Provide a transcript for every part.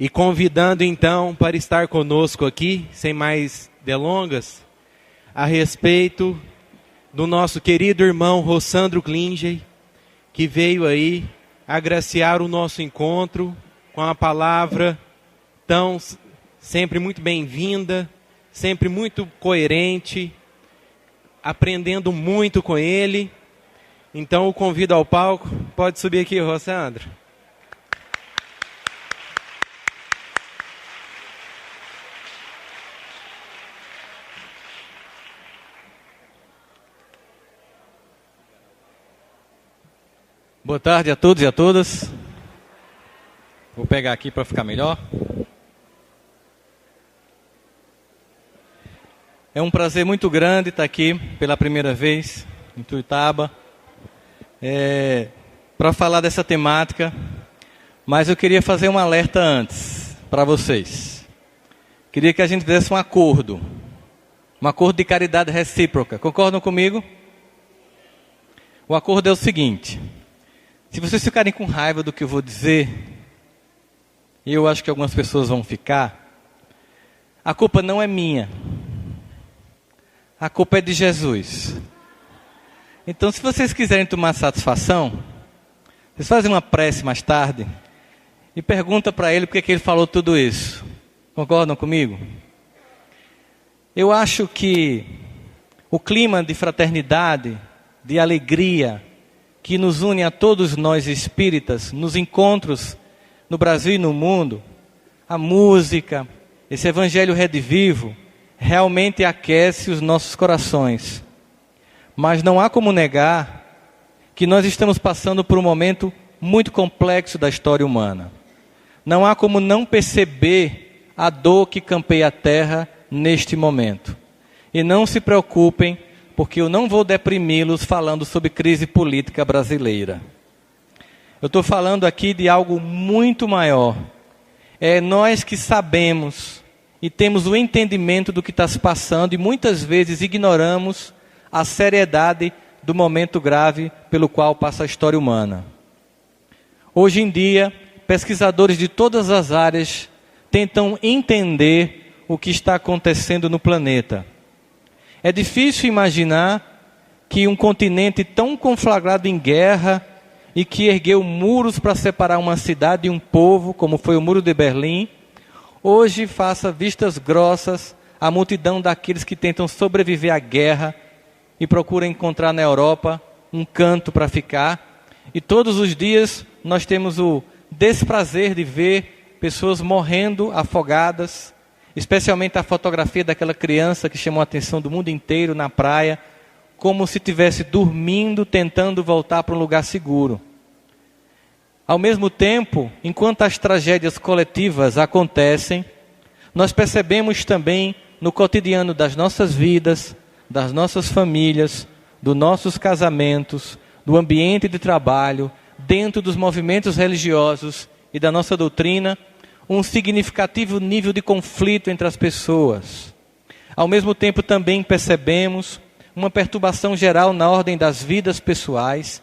E convidando então para estar conosco aqui, sem mais delongas, a respeito do nosso querido irmão Rossandro Klinger, que veio aí agraciar o nosso encontro com a palavra tão sempre muito bem-vinda, sempre muito coerente, aprendendo muito com ele. Então o convido ao palco. Pode subir aqui, Rossandro. Boa tarde a todos e a todas. Vou pegar aqui para ficar melhor. É um prazer muito grande estar aqui pela primeira vez em Tuiutaba para falar dessa temática, mas eu queria fazer um alerta antes para vocês. Queria que a gente fizesse um acordo de caridade recíproca. Concordam comigo? O acordo é o seguinte: se vocês ficarem com raiva do que eu vou dizer, e eu acho que algumas pessoas vão ficar, a culpa não é minha. A culpa é de Jesus. Então, se vocês quiserem tomar satisfação, vocês fazem uma prece mais tarde e perguntam para ele por que ele falou tudo isso. Concordam comigo? Eu acho que o clima de fraternidade, de alegria, que nos une a todos nós espíritas, nos encontros no Brasil e no mundo, a música, esse evangelho redivivo, realmente aquece os nossos corações. Mas não há como negar que nós estamos passando por um momento muito complexo da história humana. Não há como não perceber a dor que campeia a terra neste momento. E não se preocupem, porque eu não vou deprimi-los falando sobre crise política brasileira. Eu estou falando aqui de algo muito maior. É nós que sabemos e temos o entendimento do que está se passando e muitas vezes ignoramos a seriedade do momento grave pelo qual passa a história humana. Hoje em dia, pesquisadores de todas as áreas tentam entender o que está acontecendo no planeta. É difícil imaginar que um continente tão conflagrado em guerra e que ergueu muros para separar uma cidade e um povo, como foi o Muro de Berlim, hoje faça vistas grossas à multidão daqueles que tentam sobreviver à guerra e procuram encontrar na Europa um canto para ficar. E todos os dias nós temos o desprazer de ver pessoas morrendo afogadas, especialmente a fotografia daquela criança que chamou a atenção do mundo inteiro na praia, como se estivesse dormindo, tentando voltar para um lugar seguro. Ao mesmo tempo, enquanto as tragédias coletivas acontecem, nós percebemos também no cotidiano das nossas vidas, das nossas famílias, dos nossos casamentos, do ambiente de trabalho, dentro dos movimentos religiosos e da nossa doutrina, um significativo nível de conflito entre as pessoas. Ao mesmo tempo também percebemos uma perturbação geral na ordem das vidas pessoais,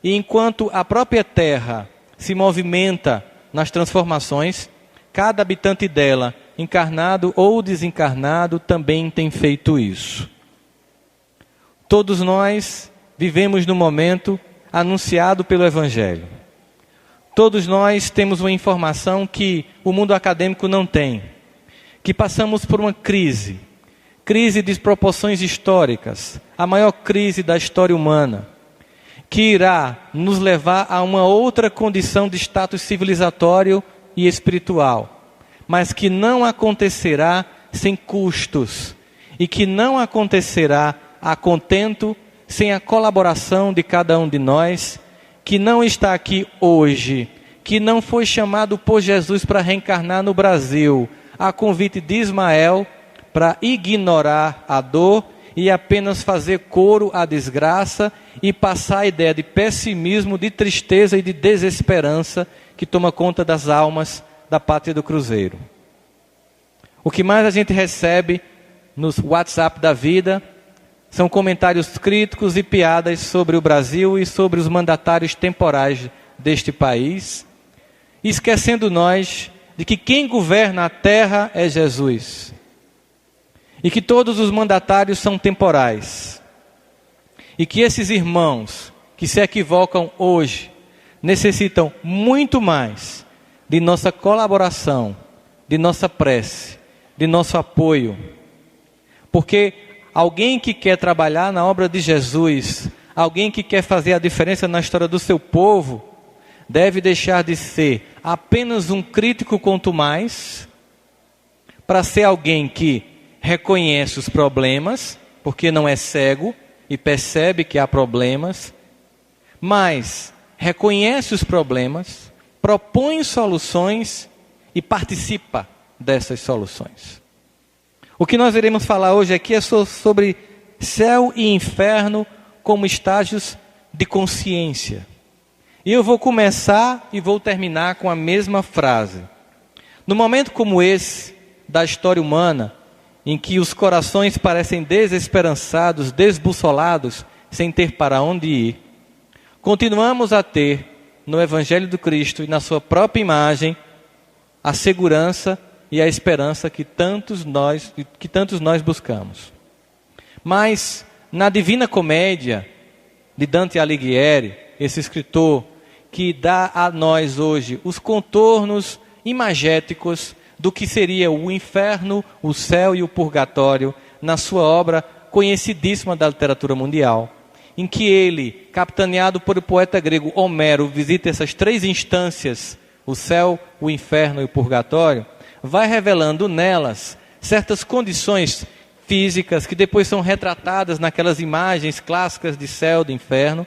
e enquanto a própria Terra se movimenta nas transformações, cada habitante dela, encarnado ou desencarnado, também tem feito isso. Todos nós vivemos no momento anunciado pelo Evangelho. Todos nós temos uma informação que o mundo acadêmico não tem, que passamos por uma crise de proporções históricas, a maior crise da história humana, que irá nos levar a uma outra condição de status civilizatório e espiritual, mas que não acontecerá sem custos, e que não acontecerá a contento sem a colaboração de cada um de nós, que não está aqui hoje, que não foi chamado por Jesus para reencarnar no Brasil, a convite de Ismael, para ignorar a dor e apenas fazer coro à desgraça e passar a ideia de pessimismo, de tristeza e de desesperança que toma conta das almas da pátria do Cruzeiro. O que mais a gente recebe nos WhatsApp da vida são comentários críticos e piadas sobre o Brasil e sobre os mandatários temporais deste país, esquecendo nós de que quem governa a terra é Jesus. E que todos os mandatários são temporais. E que esses irmãos que se equivocam hoje necessitam muito mais de nossa colaboração, de nossa prece, de nosso apoio. Porque alguém que quer trabalhar na obra de Jesus, alguém que quer fazer a diferença na história do seu povo, deve deixar de ser apenas um crítico quanto mais, para ser alguém que reconhece os problemas, porque não é cego e percebe que há problemas, mas reconhece os problemas, propõe soluções e participa dessas soluções. O que nós iremos falar hoje aqui é sobre céu e inferno como estágios de consciência. E eu vou começar e vou terminar com a mesma frase. No momento como esse da história humana, em que os corações parecem desesperançados, desbussolados, sem ter para onde ir, continuamos a ter no Evangelho do Cristo e na sua própria imagem a segurança e a esperança que tantos nós buscamos. Mas na Divina Comédia de Dante Alighieri, esse escritor que dá a nós hoje os contornos imagéticos do que seria o inferno, o céu e o purgatório, na sua obra conhecidíssima da literatura mundial, em que ele, capitaneado por o poeta grego Homero, visita essas três instâncias, o céu, o inferno e o purgatório, vai revelando nelas certas condições físicas que depois são retratadas naquelas imagens clássicas de céu, de inferno,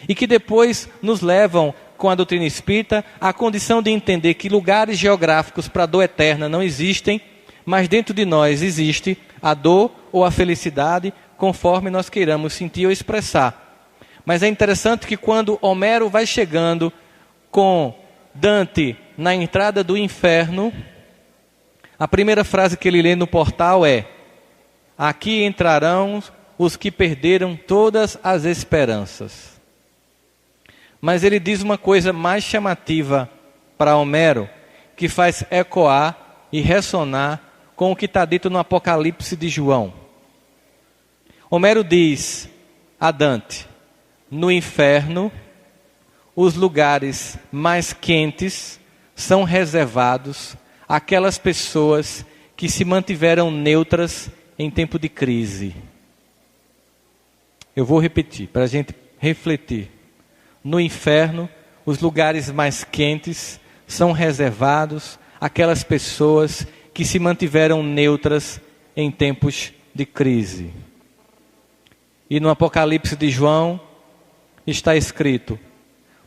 e que depois nos levam, com a doutrina espírita, à condição de entender que lugares geográficos para a dor eterna não existem, mas dentro de nós existe a dor ou a felicidade, conforme nós queiramos sentir ou expressar. Mas é interessante que quando Homero vai chegando com Dante na entrada do inferno, a primeira frase que ele lê no portal é: aqui entrarão os que perderam todas as esperanças. Mas ele diz uma coisa mais chamativa para Homero, que faz ecoar e ressonar com o que está dito no Apocalipse de João. Homero diz a Dante: no inferno, os lugares mais quentes são reservados àquelas pessoas que se mantiveram neutras em tempo de crise. Eu vou repetir, para a gente refletir. No inferno, os lugares mais quentes são reservados àquelas pessoas que se mantiveram neutras em tempos de crise. E no Apocalipse de João está escrito: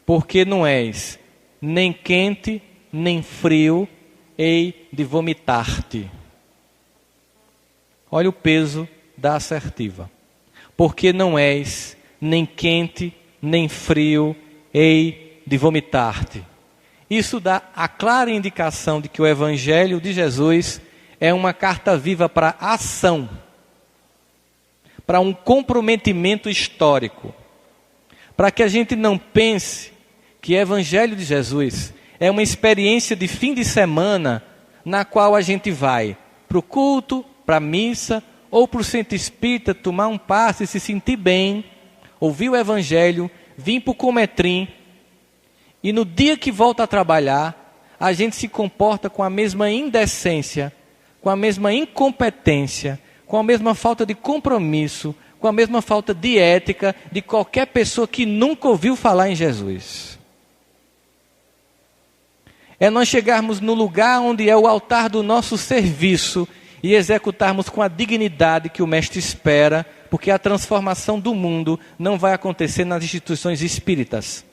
porque não és nem quente, nem frio, hei de vomitar-te. Olha o peso da assertiva. Porque não és nem quente, nem frio, hei de vomitar-te. Isso dá a clara indicação de que o Evangelho de Jesus é uma carta viva para a ação, para um comprometimento histórico, para que a gente não pense que o Evangelho de Jesus é uma experiência de fim de semana na qual a gente vai para o culto, para a missa, ou para o centro espírita tomar um passe e se sentir bem, ouvir o Evangelho, vir para o Cometrim, e no dia que volta a trabalhar, a gente se comporta com a mesma indecência, com a mesma incompetência, com a mesma falta de compromisso, com a mesma falta de ética de qualquer pessoa que nunca ouviu falar em Jesus. É nós chegarmos no lugar onde é o altar do nosso serviço e executarmos com a dignidade que o Mestre espera, porque a transformação do mundo não vai acontecer nas instituições espíritas,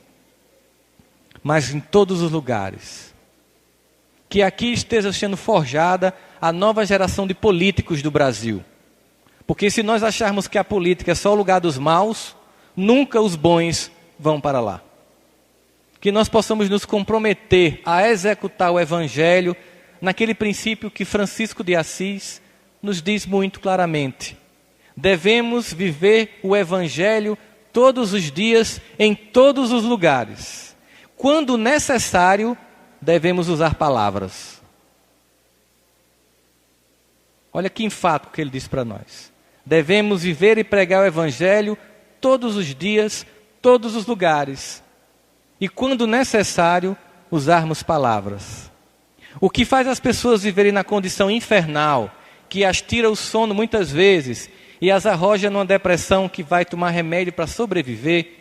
mas em todos os lugares. Que aqui esteja sendo forjada a nova geração de políticos do Brasil. Porque se nós acharmos que a política é só o lugar dos maus, nunca os bons vão para lá. Que nós possamos nos comprometer a executar o Evangelho naquele princípio que Francisco de Assis nos diz muito claramente. Devemos viver o Evangelho todos os dias, em todos os lugares. Quando necessário, devemos usar palavras. Olha que enfático que ele diz para nós. Devemos viver e pregar o Evangelho todos os dias, todos os lugares. E quando necessário, usarmos palavras. O que faz as pessoas viverem na condição infernal, que as tira o sono muitas vezes e as arroja numa depressão que vai tomar remédio para sobreviver,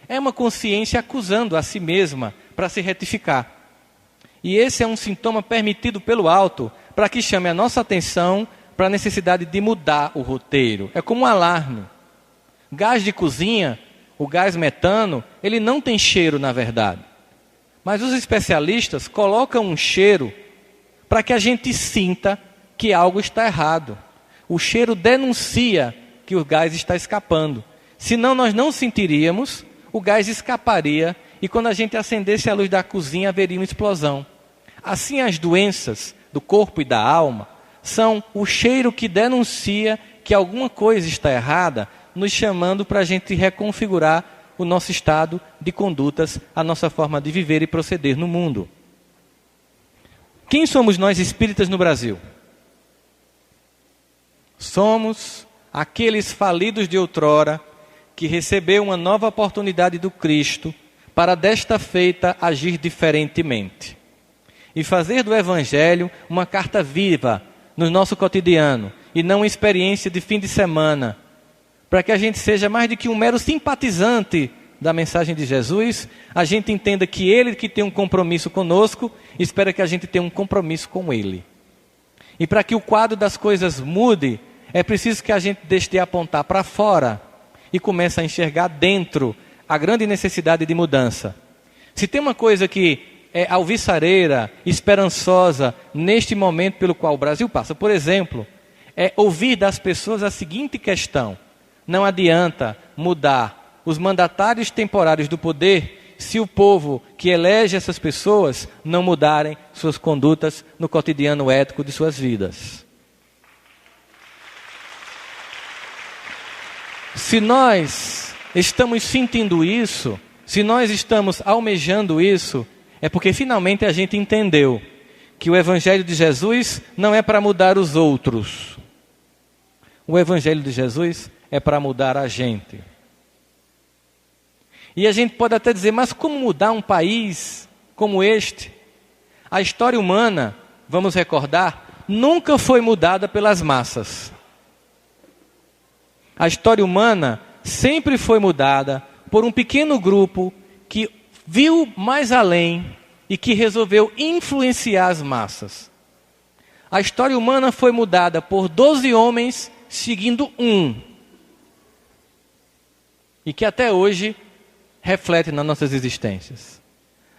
é uma consciência acusando a si mesma para se retificar. E esse é um sintoma permitido pelo alto para que chame a nossa atenção para a necessidade de mudar o roteiro. É como um alarme. Gás de cozinha, o gás metano, ele não tem cheiro na verdade. Mas os especialistas colocam um cheiro para que a gente sinta que algo está errado. O cheiro denuncia que o gás está escapando. Senão nós não sentiríamos, o gás escaparia e quando a gente acendesse a luz da cozinha haveria uma explosão. Assim as doenças do corpo e da alma são o cheiro que denuncia que alguma coisa está errada, nos chamando para a gente reconfigurar o nosso estado de condutas, a nossa forma de viver e proceder no mundo. Quem somos nós espíritas no Brasil? Somos aqueles falidos de outrora que recebeu uma nova oportunidade do Cristo para desta feita agir diferentemente e fazer do Evangelho uma carta viva no nosso cotidiano e não uma experiência de fim de semana, para que a gente seja mais do que um mero simpatizante da mensagem de Jesus, a gente entenda que Ele que tem um compromisso conosco, espera que a gente tenha um compromisso com Ele. E para que o quadro das coisas mude, é preciso que a gente deixe de apontar para fora e comece a enxergar dentro a grande necessidade de mudança. Se tem uma coisa que é alvissareira, esperançosa, neste momento pelo qual o Brasil passa, por exemplo, é ouvir das pessoas a seguinte questão: não adianta mudar os mandatários temporários do poder se o povo que elege essas pessoas não mudarem suas condutas no cotidiano ético de suas vidas. Se nós estamos sentindo isso, se nós estamos almejando isso, é porque finalmente a gente entendeu que o Evangelho de Jesus não é para mudar os outros. O Evangelho de Jesus é para mudar a gente. E a gente pode até dizer, mas como mudar um país como este? A história humana, vamos recordar, nunca foi mudada pelas massas. A história humana sempre foi mudada por um pequeno grupo que viu mais além e que resolveu influenciar as massas. A história humana foi mudada por 12 homens seguindo um. E que até hoje reflete nas nossas existências.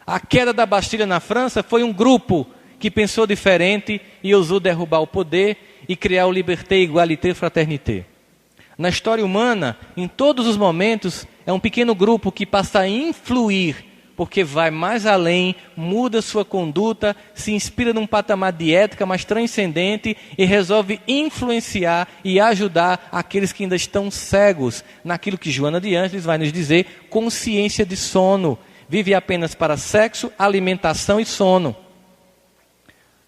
A queda da Bastilha na França foi um grupo que pensou diferente e ousou derrubar o poder e criar o liberté, égalité, fraternité. Na história humana, em todos os momentos, é um pequeno grupo que passa a influir, porque vai mais além, muda sua conduta, se inspira num patamar de ética mais transcendente e resolve influenciar e ajudar aqueles que ainda estão cegos naquilo que Joana de Ângeles vai nos dizer, consciência de sono. Vive apenas para sexo, alimentação e sono.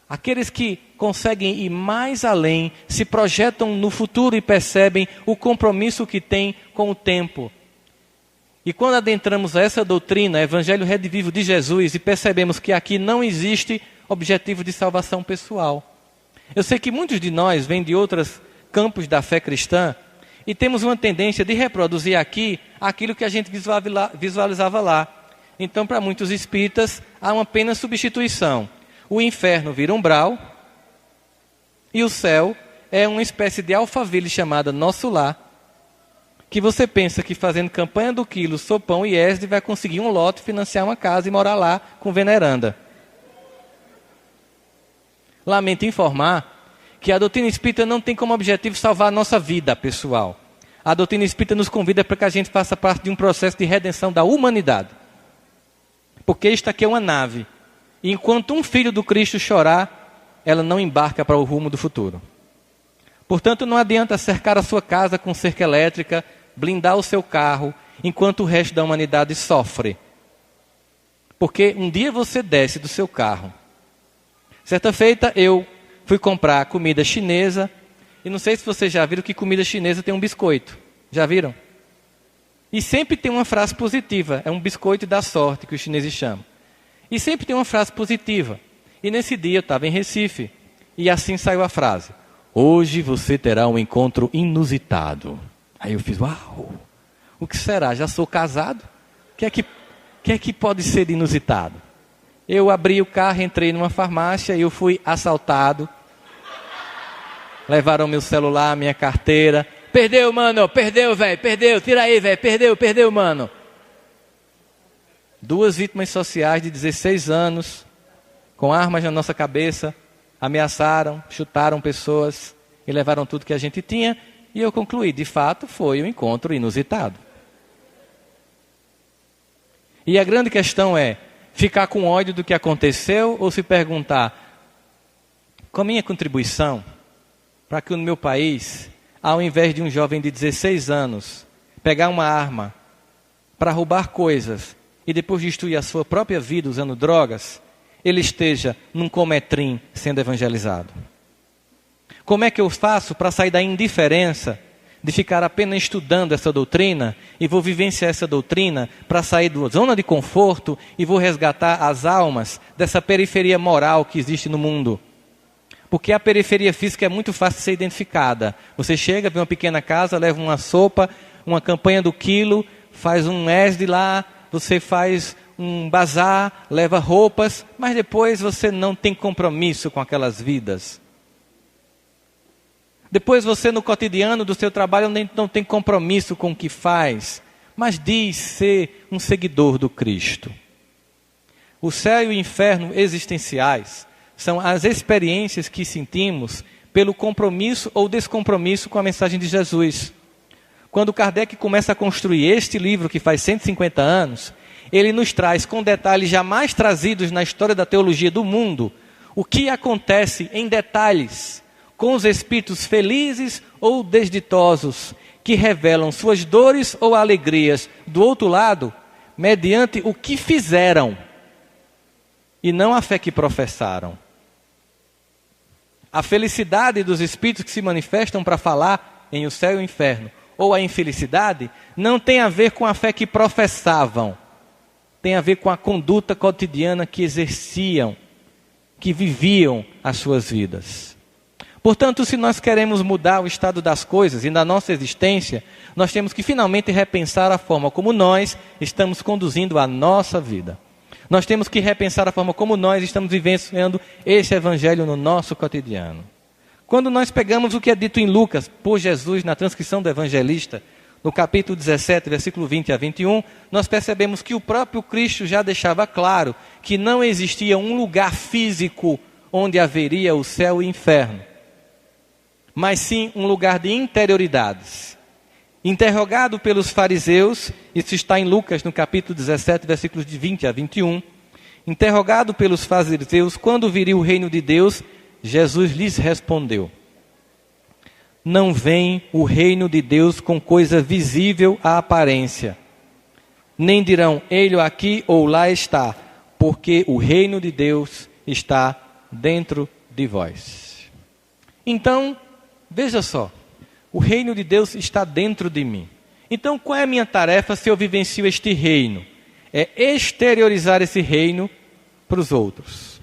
Aqueles que conseguem ir mais além, se projetam no futuro e percebem o compromisso que têm com o tempo. E quando adentramos a essa doutrina, Evangelho Redivivo de Jesus, e percebemos que aqui não existe objetivo de salvação pessoal. Eu sei que muitos de nós vêm de outros campos da fé cristã e temos uma tendência de reproduzir aqui aquilo que a gente visualizava lá. Então, para muitos espíritas, há uma apenas substituição. O inferno vira umbral e o céu é uma espécie de alfaville chamada Nosso Lar, que você pensa que fazendo campanha do quilo, sopão e esde vai conseguir um lote, financiar uma casa e morar lá com veneranda. Lamento informar que a doutrina espírita não tem como objetivo salvar a nossa vida pessoal. A doutrina espírita nos convida para que a gente faça parte de um processo de redenção da humanidade. Porque isto aqui é uma nave. E enquanto um filho do Cristo chorar, ela não embarca para o rumo do futuro. Portanto, não adianta cercar a sua casa com cerca elétrica, blindar o seu carro, enquanto o resto da humanidade sofre. Porque um dia você desce do seu carro. Certa feita, eu fui comprar comida chinesa E não sei se vocês já viram que comida chinesa tem um biscoito. Já viram? E sempre tem uma frase positiva. É um biscoito da sorte que os chineses chamam. E sempre tem uma frase positiva. E nesse dia eu estava em Recife. E assim saiu a frase: hoje você terá um encontro inusitado. Aí eu fiz, uau, o que será? Já sou casado? O que é que pode ser de inusitado? Eu abri o carro, entrei numa farmácia e eu fui assaltado. Levaram meu celular, minha carteira. Perdeu, mano, perdeu, velho, perdeu. Tira aí, velho, perdeu, mano. 2 vítimas sociais de 16 anos, com armas na nossa cabeça, ameaçaram, chutaram pessoas e levaram tudo que a gente tinha. E eu concluí, de fato, foi um encontro inusitado. E a grande questão é, ficar com ódio do que aconteceu ou se perguntar, com a minha contribuição, para que no meu país, ao invés de um jovem de 16 anos pegar uma arma para roubar coisas e depois destruir a sua própria vida usando drogas, ele esteja num cometrim sendo evangelizado? Como é que eu faço para sair da indiferença de ficar apenas estudando essa doutrina e vou vivenciar essa doutrina para sair da zona de conforto e vou resgatar as almas dessa periferia moral que existe no mundo? Porque a periferia física é muito fácil de ser identificada. Você chega, vê uma pequena casa, leva uma sopa, uma campanha do quilo, faz um ESD lá, você faz um bazar, leva roupas, mas depois você não tem compromisso com aquelas vidas. Depois você no cotidiano do seu trabalho não tem compromisso com o que faz, mas diz ser um seguidor do Cristo. O céu e o inferno existenciais são as experiências que sentimos pelo compromisso ou descompromisso com a mensagem de Jesus. Quando Kardec começa a construir este livro, que faz 150 anos, ele nos traz com detalhes jamais trazidos na história da teologia do mundo, o que acontece em detalhes com os espíritos felizes ou desditosos, que revelam suas dores ou alegrias do outro lado, mediante o que fizeram, e não a fé que professaram. A felicidade dos espíritos que se manifestam para falar em o céu e o inferno, ou a infelicidade, não tem a ver com a fé que professavam, tem a ver com a conduta cotidiana que exerciam, que viviam as suas vidas. Portanto, se nós queremos mudar o estado das coisas e da nossa existência, nós temos que finalmente repensar a forma como nós estamos conduzindo a nossa vida. Nós temos que repensar a forma como nós estamos vivenciando esse evangelho no nosso cotidiano. Quando nós pegamos o que é dito em Lucas por Jesus na transcrição do evangelista, no capítulo 17, versículo 20 a 21, nós percebemos que o próprio Cristo já deixava claro que não existia um lugar físico onde haveria o céu e o inferno, mas sim um lugar de interioridades. Interrogado pelos fariseus, isso está em Lucas, no capítulo 17, versículos de 20 a 21, interrogado pelos fariseus, quando viria o reino de Deus, Jesus lhes respondeu: não vem o reino de Deus com coisa visível à aparência, nem dirão, ele aqui ou lá está, porque o reino de Deus está dentro de vós. Então, veja só, o reino de Deus está dentro de mim. Então, qual é a minha tarefa se eu vivencio este reino? É exteriorizar esse reino para os outros.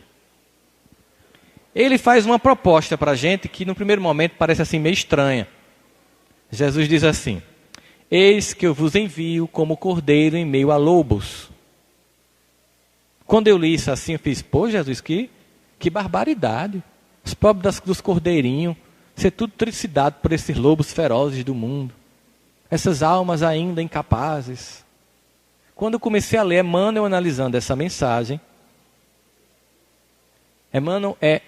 Ele faz uma proposta para a gente que no primeiro momento parece assim meio estranha. Jesus diz assim: eis que eu vos envio como cordeiro em meio a lobos. Quando eu li isso assim, eu fiz, pô Jesus, que barbaridade. Os pobres dos cordeirinhos, ser tudo trucidado por esses lobos ferozes do mundo. Essas almas ainda incapazes. Quando eu comecei a ler Emmanuel analisando essa mensagem, Emmanuel é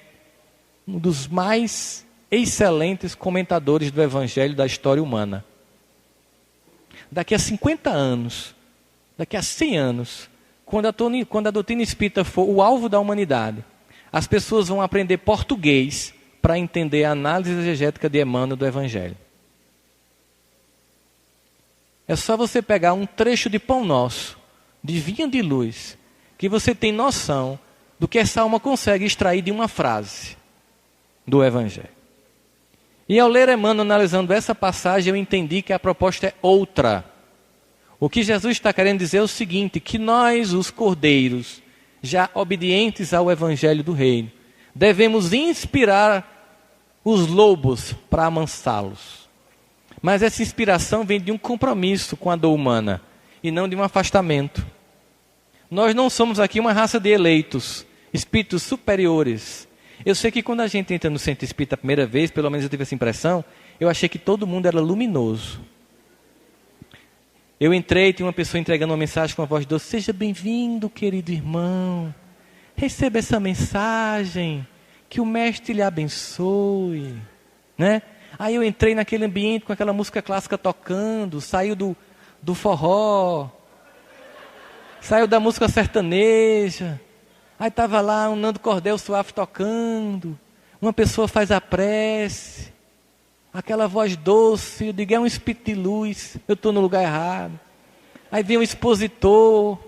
um dos mais excelentes comentadores do Evangelho da história humana. Daqui a 50 anos, daqui a 100 anos, quando a doutrina espírita for o alvo da humanidade, as pessoas vão aprender português para entender a análise exegética de Emmanuel do Evangelho. É só você pegar um trecho de Pão Nosso, de Vinha de Luz, que você tem noção do que essa alma consegue extrair de uma frase do Evangelho. E ao ler Emmanuel analisando essa passagem, eu entendi que a proposta é outra. O que Jesus está querendo dizer é o seguinte, que nós, os cordeiros, já obedientes ao Evangelho do Reino, devemos inspirar os lobos para amansá-los. Mas essa inspiração vem de um compromisso com a dor humana e não de um afastamento. Nós não somos aqui uma raça de eleitos, espíritos superiores. Eu sei que quando a gente entra no centro espírita a primeira vez, pelo menos eu tive essa impressão, eu achei que todo mundo era luminoso. Eu entrei, tinha uma pessoa entregando uma mensagem com uma voz doce: seja bem-vindo, querido irmão. Receba essa mensagem, que o mestre lhe abençoe. Né? Aí eu entrei naquele ambiente com aquela música clássica tocando, saiu do forró, saiu da música sertaneja. Aí estava lá um Nando Cordel suave tocando, uma pessoa faz a prece, aquela voz doce, eu digo, é um espírito de luz, eu estou no lugar errado. Aí vem um expositor,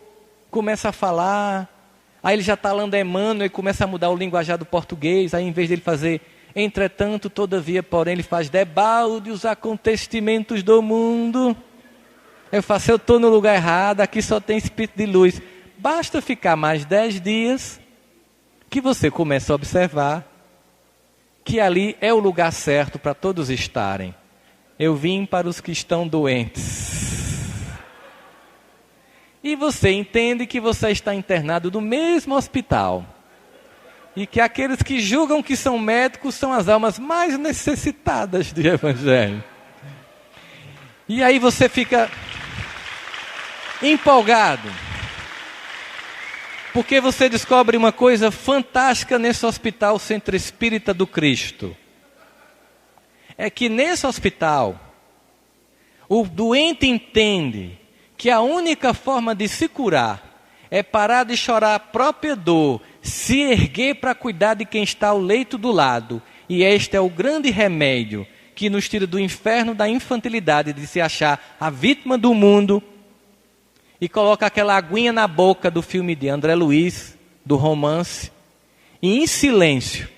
começa a falar, aí ele já está lendo Emmanuel e começa a mudar o linguajar do português, aí em vez dele fazer, entretanto, todavia, porém, ele faz debalde os acontecimentos do mundo. Eu faço, eu estou no lugar errado, aqui só tem espírito de luz. Basta ficar mais 10 dias que você começa a observar que ali é o lugar certo para todos estarem. Eu vim para os que estão doentes. E você entende que você está internado no mesmo hospital. E que aqueles que julgam que são médicos são as almas mais necessitadas do Evangelho. E aí você fica empolgado. Porque você descobre uma coisa fantástica nesse hospital Centro Espírita do Cristo. É que nesse hospital, o doente entende que a única forma de se curar é parar de chorar a própria dor, se erguer para cuidar de quem está ao leito do lado. E este é o grande remédio que nos tira do inferno da infantilidade de se achar a vítima do mundo, e coloca aquela aguinha na boca do filme de André Luiz, do romance, e em silêncio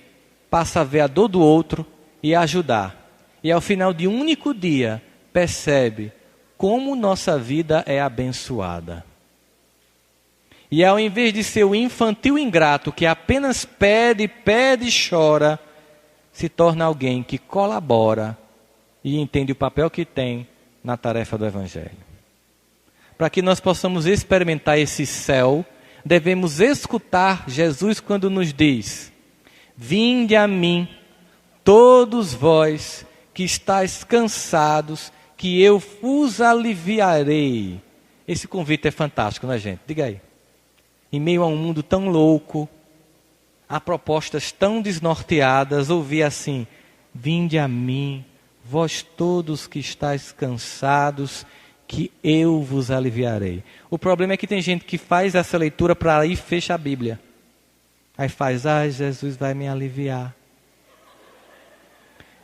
passa a ver a dor do outro e a ajudar. E ao final de um único dia, percebe como nossa vida é abençoada. E ao invés de ser o infantil ingrato que apenas pede, pede e chora, se torna alguém que colabora e entende o papel que tem na tarefa do Evangelho. Para que nós possamos experimentar esse céu, devemos escutar Jesus quando nos diz: vinde a mim, todos vós que estáis cansados, que eu vos aliviarei. Esse convite é fantástico, né, gente? Diga aí. Em meio a um mundo tão louco, a propostas tão desnorteadas, ouvir assim: vinde a mim, vós todos que estáis cansados, que eu vos aliviarei. O problema é que tem gente que faz essa leitura para aí fecha a Bíblia. Aí faz, Jesus vai me aliviar.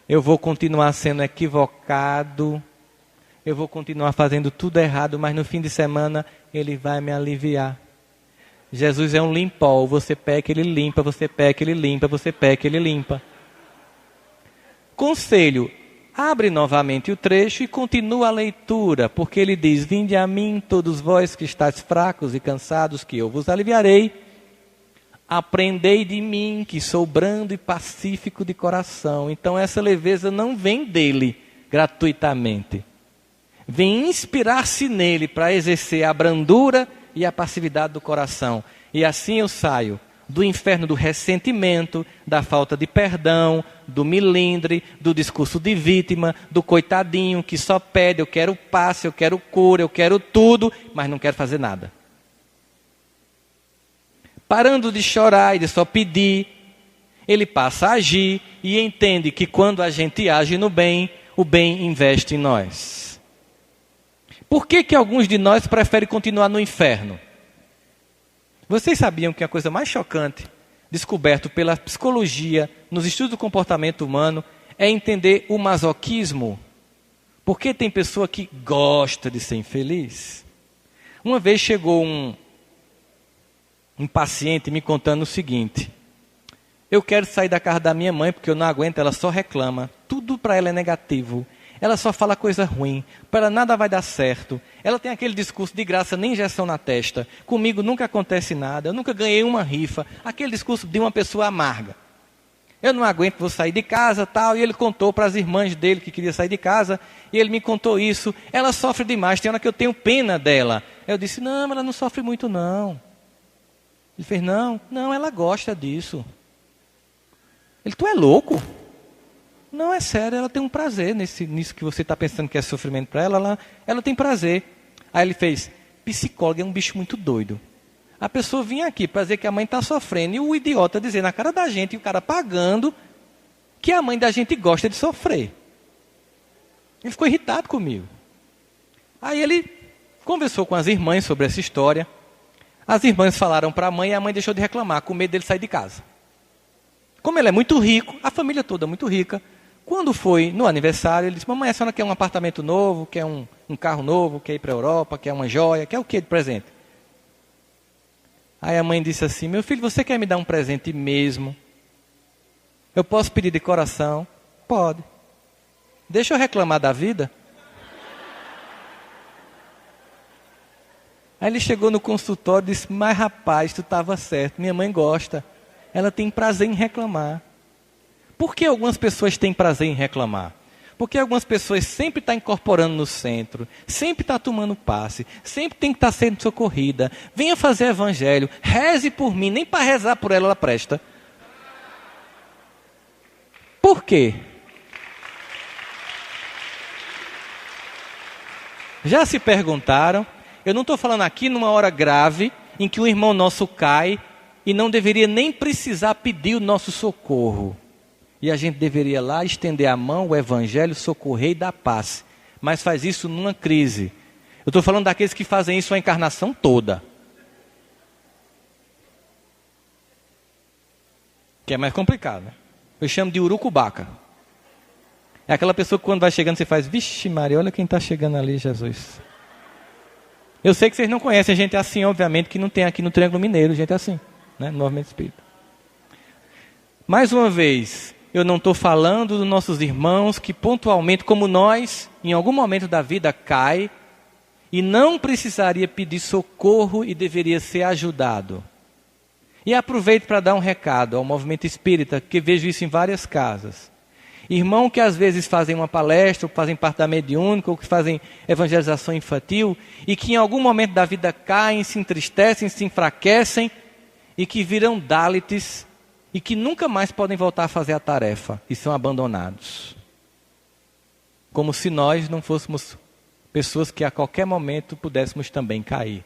Eu vou continuar sendo equivocado. Eu vou continuar fazendo tudo errado, mas no fim de semana Ele vai me aliviar. Jesus é um limpol. Você peca, Ele limpa. Você peca, Ele limpa. Você peca, Ele limpa. Conselho: abre novamente o trecho e continua a leitura, porque ele diz: vinde a mim todos vós que estáis fracos e cansados, que eu vos aliviarei. Aprendei de mim, que sou brando e pacífico de coração. Então essa leveza não vem dele gratuitamente. Vem inspirar-se nele para exercer a brandura e a passividade do coração. E assim eu saio do inferno do ressentimento, da falta de perdão, do milindre, do discurso de vítima, do coitadinho que só pede: eu quero passe, eu quero cura, eu quero tudo, mas não quero fazer nada. Parando de chorar e de só pedir, ele passa a agir e entende que quando a gente age no bem, o bem investe em nós. Por que alguns de nós preferem continuar no inferno? Vocês sabiam que a coisa mais chocante, descoberto pela psicologia, nos estudos do comportamento humano, é entender o masoquismo? Porque tem pessoa que gosta de ser infeliz. Uma vez chegou um paciente me contando o seguinte: eu quero sair da casa da minha mãe porque eu não aguento, ela só reclama. tudo para ela é negativo. Ela só fala coisa ruim, para ela nada vai dar certo. Ela tem aquele discurso de graça, nem injeção na testa. Comigo nunca acontece nada, eu nunca ganhei uma rifa. Aquele discurso de uma pessoa amarga. Eu não aguento, vou sair de casa, tal. E ele contou para as irmãs dele que queria sair de casa, e ele me contou isso. Ela sofre demais, tem hora que eu tenho pena dela. Eu disse, não, ela não sofre muito não. Ele fez, não, ela gosta disso. Ele, tu é louco? Não, é sério, ela tem um prazer nisso que você está pensando que é sofrimento para ela, ela tem prazer. Aí ele fez, psicólogo é um bicho muito doido. A pessoa vinha aqui para dizer que a mãe está sofrendo, e o idiota dizer na cara da gente, e o cara pagando, que a mãe da gente gosta de sofrer. Ele ficou irritado comigo. Aí ele conversou com as irmãs sobre essa história. As irmãs falaram para a mãe, e a mãe deixou de reclamar, com medo dele sair de casa. Como ele é muito rico, a família toda é muito rica, quando foi no aniversário, ele disse, mamãe, a senhora quer um apartamento novo, quer um carro novo, quer ir para a Europa, quer uma joia, quer o que de presente? Aí a mãe disse assim, meu filho, você quer me dar um presente mesmo? Eu posso pedir de coração? Pode. Deixa eu reclamar da vida? Aí ele chegou no consultório e disse, mas rapaz, tu estava certo, minha mãe gosta. Ela tem prazer em reclamar. Por que algumas pessoas têm prazer em reclamar? Porque algumas pessoas sempre estão incorporando no centro, sempre estão tomando passe, sempre tem que estar sendo socorrida. Venha fazer evangelho, reze por mim, nem para rezar por ela presta. Por quê? Já se perguntaram? Eu não estou falando aqui numa hora grave, em que um irmão nosso cai, e não deveria nem precisar pedir o nosso socorro. E a gente deveria lá estender a mão, o evangelho, socorrer e dar paz. Mas faz isso numa crise. Eu estou falando daqueles que fazem isso a encarnação toda. Que é mais complicado, né? Eu chamo de urucubaca. É aquela pessoa que quando vai chegando você faz, vixe Maria, olha quem está chegando ali, Jesus. Eu sei que vocês não conhecem gente assim, obviamente, que não tem aqui no Triângulo Mineiro, gente assim, né? No Movimento Espírita. Mais uma vez, eu não estou falando dos nossos irmãos que pontualmente, como nós, em algum momento da vida cai e não precisaria pedir socorro e deveria ser ajudado. E aproveito para dar um recado ao movimento espírita, que vejo isso em várias casas. Irmão que às vezes fazem uma palestra, ou que fazem parte da mediúnica, ou que fazem evangelização infantil, e que em algum momento da vida caem, se entristecem, se enfraquecem, e que viram Dalites, e que nunca mais podem voltar a fazer a tarefa, e são abandonados. Como se nós não fôssemos pessoas que a qualquer momento pudéssemos também cair.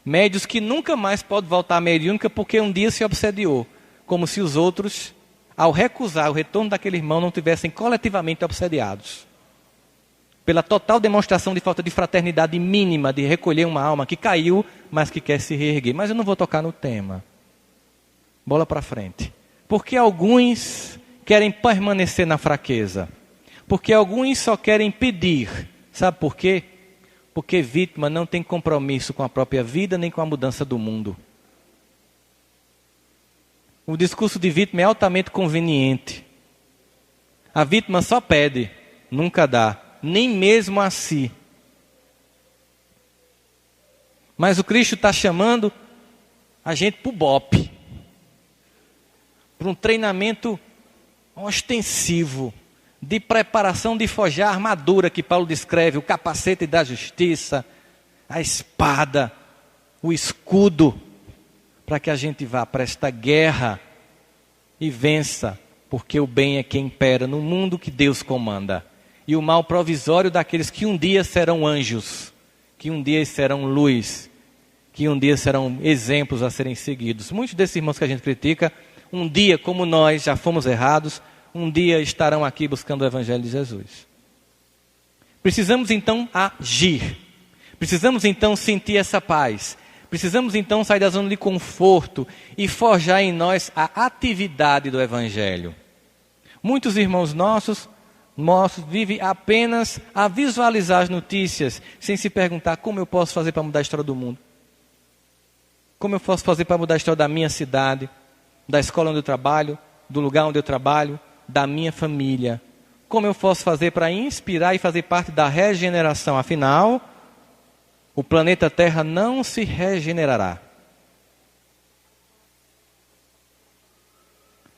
Médios que nunca mais podem voltar à mediúnica porque um dia se obsediou, como se os outros, ao recusar o retorno daquele irmão, não tivessem coletivamente obsediados. Pela total demonstração de falta de fraternidade mínima, de recolher uma alma que caiu, mas que quer se reerguer. Mas eu não vou tocar no tema. Bola para frente. Porque alguns querem permanecer na fraqueza. Porque alguns só querem pedir. Sabe por quê? Porque vítima não tem compromisso com a própria vida, nem com a mudança do mundo. O discurso de vítima é altamente conveniente. A vítima só pede, nunca dá, nem mesmo a si. Mas o Cristo está chamando a gente para o BOPE. Para um treinamento ostensivo, de preparação de forjar a armadura que Paulo descreve, o capacete da justiça, a espada, o escudo, para que a gente vá para esta guerra e vença, porque o bem é quem impera no mundo que Deus comanda. E o mal provisório daqueles que um dia serão anjos, que um dia serão luz, que um dia serão exemplos a serem seguidos. Muitos desses irmãos que a gente critica, um dia, como nós já fomos errados, um dia estarão aqui buscando o Evangelho de Jesus. Precisamos então agir. Precisamos então sentir essa paz. Precisamos então sair da zona de conforto e forjar em nós a atividade do Evangelho. Muitos irmãos nossos vivem apenas a visualizar as notícias, sem se perguntar como eu posso fazer para mudar a história do mundo. Como eu posso fazer para mudar a história da minha cidade, da escola onde eu trabalho, do lugar onde eu trabalho, da minha família. como eu posso fazer para inspirar e fazer parte da regeneração. Afinal, o planeta Terra não se regenerará.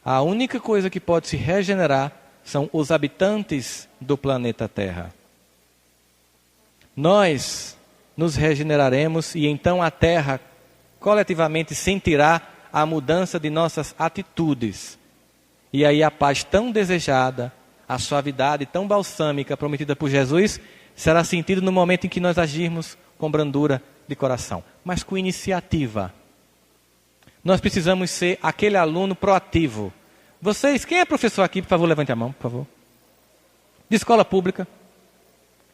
A única coisa que pode se regenerar são os habitantes do planeta Terra. Nós nos regeneraremos e então a Terra coletivamente sentirá a mudança de nossas atitudes. E aí a paz tão desejada, a suavidade tão balsâmica prometida por Jesus, será sentida no momento em que nós agirmos com brandura de coração, mas com iniciativa. Nós precisamos ser aquele aluno proativo. Vocês, quem é professor aqui, por favor, levante a mão, por favor. De escola pública.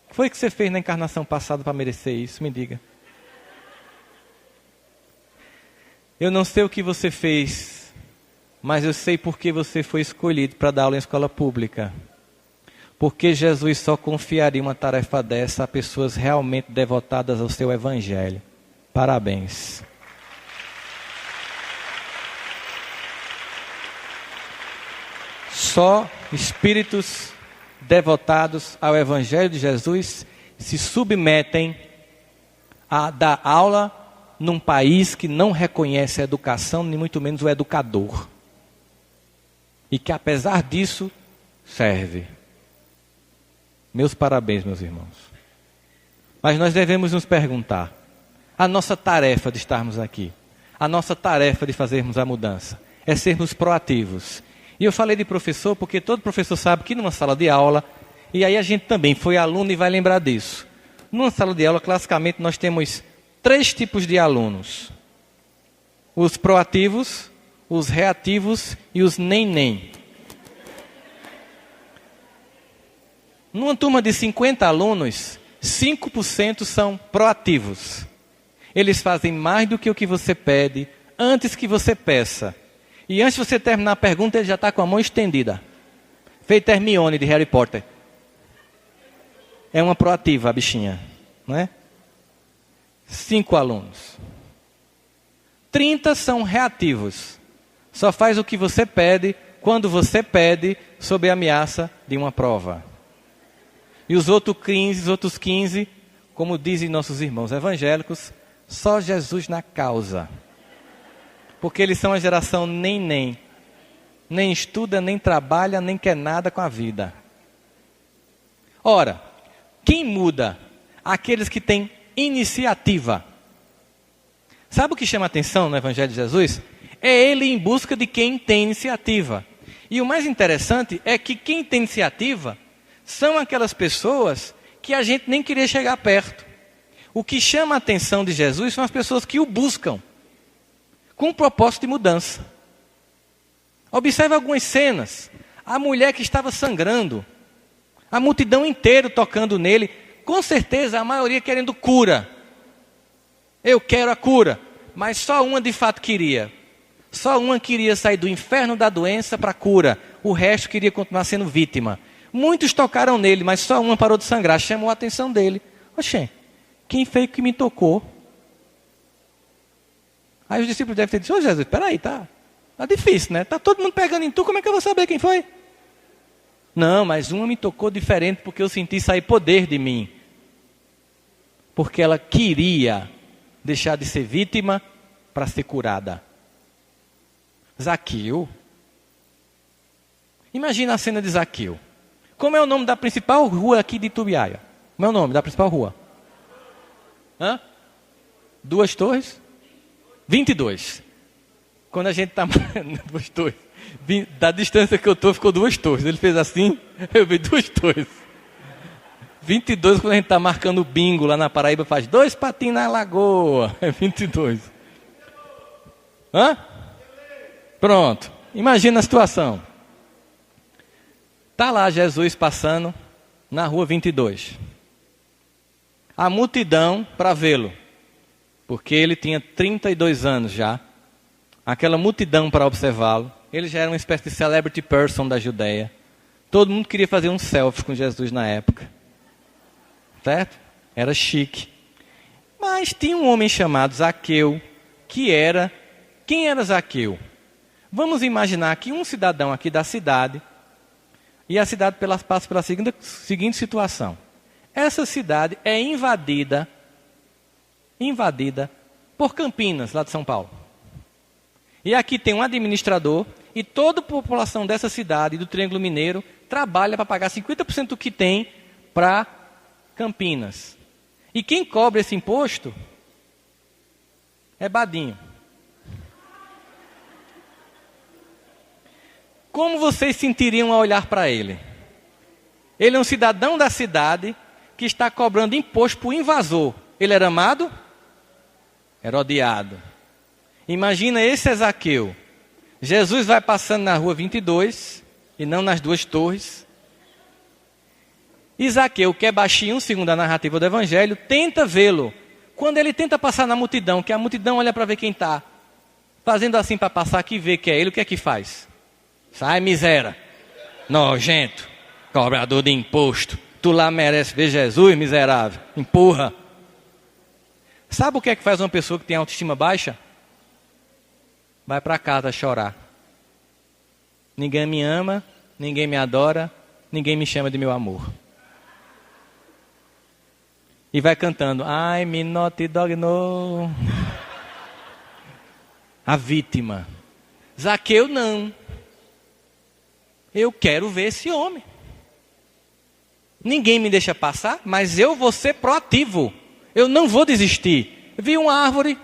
O que foi que você fez na encarnação passada para merecer isso? Me diga. Eu não sei o que você fez, mas eu sei por que você foi escolhido para dar aula em escola pública. Porque Jesus só confiaria uma tarefa dessa a pessoas realmente devotadas ao seu evangelho. Parabéns. Só espíritos devotados ao evangelho de Jesus se submetem a dar aula num país que não reconhece a educação, nem muito menos o educador. E que apesar disso, serve. Meus parabéns, meus irmãos. Mas nós devemos nos perguntar, a nossa tarefa de estarmos aqui, a nossa tarefa de fazermos a mudança, é sermos proativos. E eu falei de professor porque todo professor sabe que numa sala de aula, e aí a gente também foi aluno e vai lembrar disso. Numa sala de aula, classicamente, nós temos 3 tipos de alunos. Os proativos, os reativos e os nem-nem. Numa turma de 50 alunos, 5% são proativos. Eles fazem mais do que o que você pede, antes que você peça. E antes de você terminar a pergunta, ele já está com a mão estendida. Feito Hermione de Harry Potter. É uma proativa a bichinha, não é? 5 alunos. 30 são reativos. Só faz o que você pede, quando você pede, sob a ameaça de uma prova. E os outros 15, como dizem nossos irmãos evangélicos, só Jesus na causa. Porque eles são a geração nem. Nem estuda, nem trabalha, nem quer nada com a vida. Ora, quem muda? Aqueles que têm iniciativa. Sabe o que chama atenção no Evangelho de Jesus? É ele em busca de quem tem iniciativa. E o mais interessante é que quem tem iniciativa são aquelas pessoas que a gente nem queria chegar perto. O que chama a atenção de Jesus são as pessoas que o buscam, com um propósito de mudança. Observe algumas cenas. A mulher que estava sangrando, a multidão inteira tocando nele, com certeza a maioria querendo cura. Eu quero a cura, mas só uma de fato queria. Só uma queria sair do inferno da doença para a cura. O resto queria continuar sendo vítima. Muitos tocaram nele, mas só uma parou de sangrar. Chamou a atenção dele. Oxê, quem foi que me tocou? Aí os discípulos devem ter dito, Jesus, espera aí, tá difícil, né? Está todo mundo pegando em tu, como é que eu vou saber quem foi? Não, mas uma me tocou diferente porque eu senti sair poder de mim. Porque ela queria deixar de ser vítima para ser curada. Zaqueu. Imagina a cena de Zaqueu. Como é o nome da principal rua aqui de Itubiaia? Como é o nome da principal rua? 2 torres? 22. Quando a gente está... 2 torres. Da distância que eu estou, ficou 2 torres. Ele fez assim, eu vi 2 torres. 22, quando a gente está marcando o bingo lá na Paraíba, faz 2 patins na lagoa. É 22. Pronto. Imagina a situação. Está lá Jesus passando na rua 22. A multidão para vê-lo. Porque ele tinha 32 anos já. Aquela multidão para observá-lo. Ele já era uma espécie de celebrity person da Judeia. Todo mundo queria fazer um selfie com Jesus na época. Certo? Era chique. Mas tinha um homem chamado Zaqueu, que era... Quem era Zaqueu? Vamos imaginar que um cidadão aqui da cidade E a cidade passa pela seguinte situação. Essa cidade é invadida por Campinas, lá de São Paulo. E aqui tem um administrador e toda a população dessa cidade, do Triângulo Mineiro, trabalha para pagar 50% do que tem para Campinas. E quem cobra esse imposto é Badinho. Como vocês sentiriam ao olhar para ele? Ele é um cidadão da cidade que está cobrando imposto para o invasor. Ele era amado? Era odiado. Imagina esse Zaqueu. Jesus vai passando na rua 22, e não nas duas torres. E Zaqueu, que é baixinho, segundo a narrativa do Evangelho, tenta vê-lo. Quando ele tenta passar na multidão, que a multidão olha para ver quem está fazendo assim para passar, que vê que é ele, o que é que faz? Sai, miséria, nojento, cobrador de imposto. Tu lá merece ver Jesus, miserável. Empurra. Sabe o que é que faz uma pessoa que tem autoestima baixa? Vai para casa chorar. Ninguém me ama, ninguém me adora, ninguém me chama de meu amor. E vai cantando, ai, me not dog no. A vítima. Zaqueu não. Eu quero ver esse homem. Ninguém me deixa passar, mas eu vou ser proativo. Eu não vou desistir. Vi uma árvore,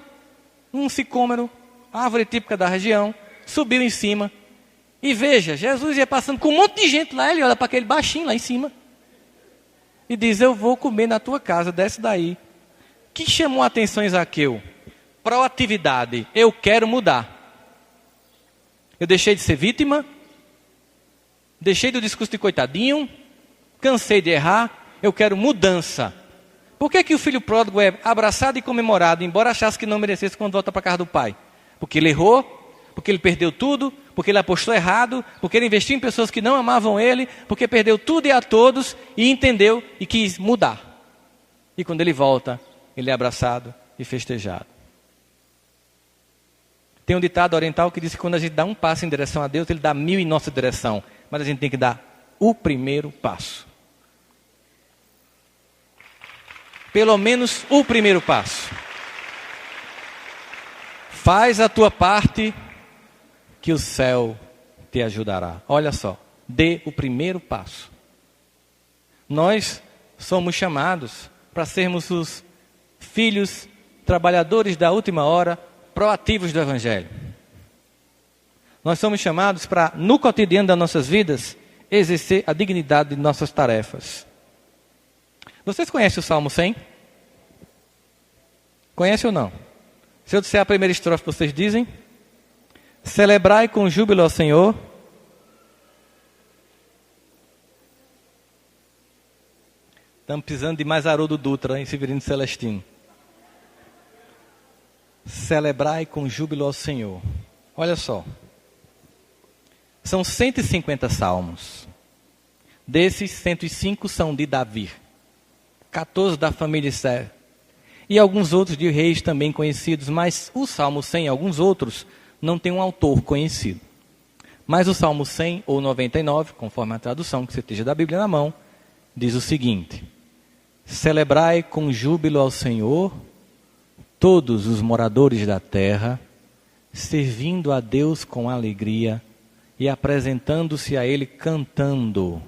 um sicômoro, árvore típica da região, subiu em cima. E veja, Jesus ia passando com um monte de gente lá, ele olha para aquele baixinho lá em cima. E diz, eu vou comer na tua casa, desce daí. O que chamou a atenção em Zaqueu? Proatividade. Eu quero mudar. Eu deixei de ser vítima. Deixei do discurso de coitadinho. Cansei de errar. Eu quero mudança. Por que o filho pródigo é abraçado e comemorado, embora achasse que não merecesse quando volta para a casa do pai? Porque ele errou, porque ele perdeu tudo, porque ele apostou errado, porque ele investiu em pessoas que não amavam ele, porque perdeu tudo e a todos e entendeu e quis mudar. E quando ele volta, ele é abraçado e festejado. Tem um ditado oriental que diz que quando a gente dá um passo em direção a Deus, ele dá 1000 em nossa direção. Mas a gente tem que dar o primeiro passo. Pelo menos o primeiro passo. Faz a tua parte, que o céu te ajudará. Olha só, dê o primeiro passo. Nós somos chamados para sermos os filhos trabalhadores da última hora, proativos do Evangelho. Nós somos chamados para, no cotidiano das nossas vidas, exercer a dignidade de nossas tarefas. Vocês conhecem o Salmo 100? Conhece ou não? Se eu disser a primeira estrofe, vocês dizem? Celebrai com júbilo ao Senhor. Estamos precisando de mais Haroldo Dutra em Severino Celestino. Celebrai com júbilo ao Senhor. Olha só. São 150 salmos. Desses, 105 são de Davi. 14 da família Isé. E alguns outros de reis também conhecidos. Mas o Salmo 100 e alguns outros não tem um autor conhecido. Mas o Salmo 100 ou 99, conforme a tradução que você esteja da Bíblia na mão, diz o seguinte: celebrai com júbilo ao Senhor todos os moradores da terra, servindo a Deus com alegria e apresentando-se a Ele cantando.